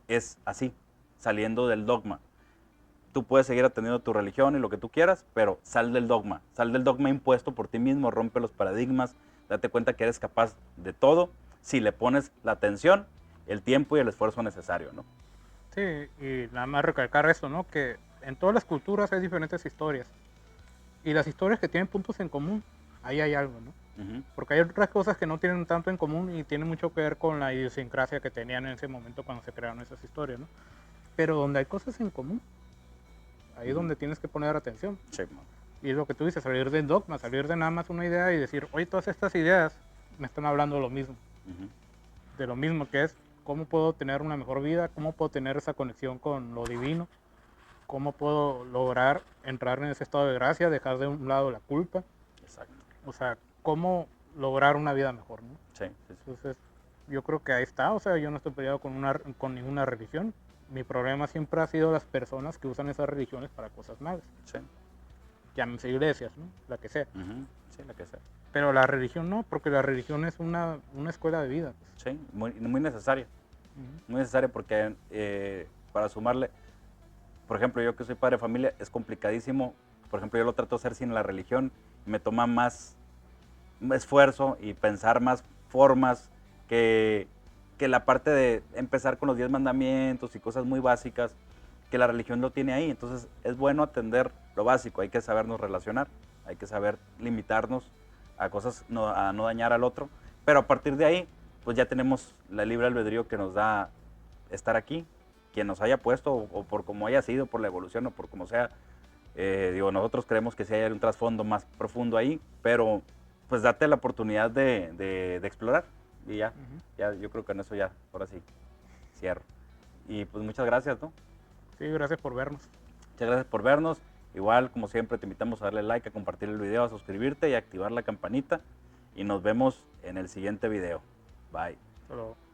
es así, saliendo del dogma. Tú puedes seguir atendiendo tu religión y lo que tú quieras, pero sal del dogma impuesto por ti mismo, rompe los paradigmas, date cuenta que eres capaz de todo si le pones la atención, el tiempo y el esfuerzo necesario, ¿no? Sí, y nada más recalcar eso, ¿no? Que en todas las culturas hay diferentes historias. Y las historias que tienen puntos en común, ahí hay algo, ¿no? Porque hay otras cosas que no tienen tanto en común y tienen mucho que ver con la idiosincrasia que tenían en ese momento cuando se crearon esas historias, ¿no? Pero donde hay cosas en común, ahí es donde tienes que poner atención. Sí. Y es lo que tú dices, salir del dogma, salir de nada más una idea y decir, oye, todas estas ideas me están hablando de lo mismo. De lo mismo que es cómo puedo tener una mejor vida, cómo puedo tener esa conexión con lo divino, cómo puedo lograr entrar en ese estado de gracia, dejar de un lado la culpa. Exacto. O sea, cómo lograr una vida mejor, ¿no? Sí, sí, sí. Entonces, yo creo que ahí está, o sea, yo no estoy peleado con ninguna religión. Mi problema siempre ha sido las personas que usan esas religiones para cosas malas. Sí. Llámense iglesias, ¿no? La que sea. Sí, la que sea. Pero la religión no, porque la religión es una escuela de vida. Pues. Sí, muy necesaria. Muy necesaria porque para sumarle, por ejemplo, yo que soy padre de familia, es complicadísimo. Por ejemplo, yo lo trato de hacer sin la religión. Me toma más esfuerzo y pensar más formas que la parte de empezar con los 10 mandamientos y cosas muy básicas que la religión lo tiene ahí. Entonces es bueno atender lo básico, hay que sabernos relacionar, hay que saber limitarnos a cosas, a no dañar al otro, pero a partir de ahí pues ya tenemos la libre albedrío que nos da estar aquí, quien nos haya puesto o por como haya sido, por la evolución o por como sea. Digo, nosotros creemos que sí hay un trasfondo más profundo ahí, pero pues date la oportunidad de explorar y ya, yo creo que en eso ya, ahora sí, cierro. Y pues muchas gracias, ¿no? Sí, gracias por vernos. Muchas gracias por vernos. Igual, como siempre, te invitamos a darle like, a compartir el video, a suscribirte y a activar la campanita. Y nos vemos en el siguiente video. Bye. Hasta luego.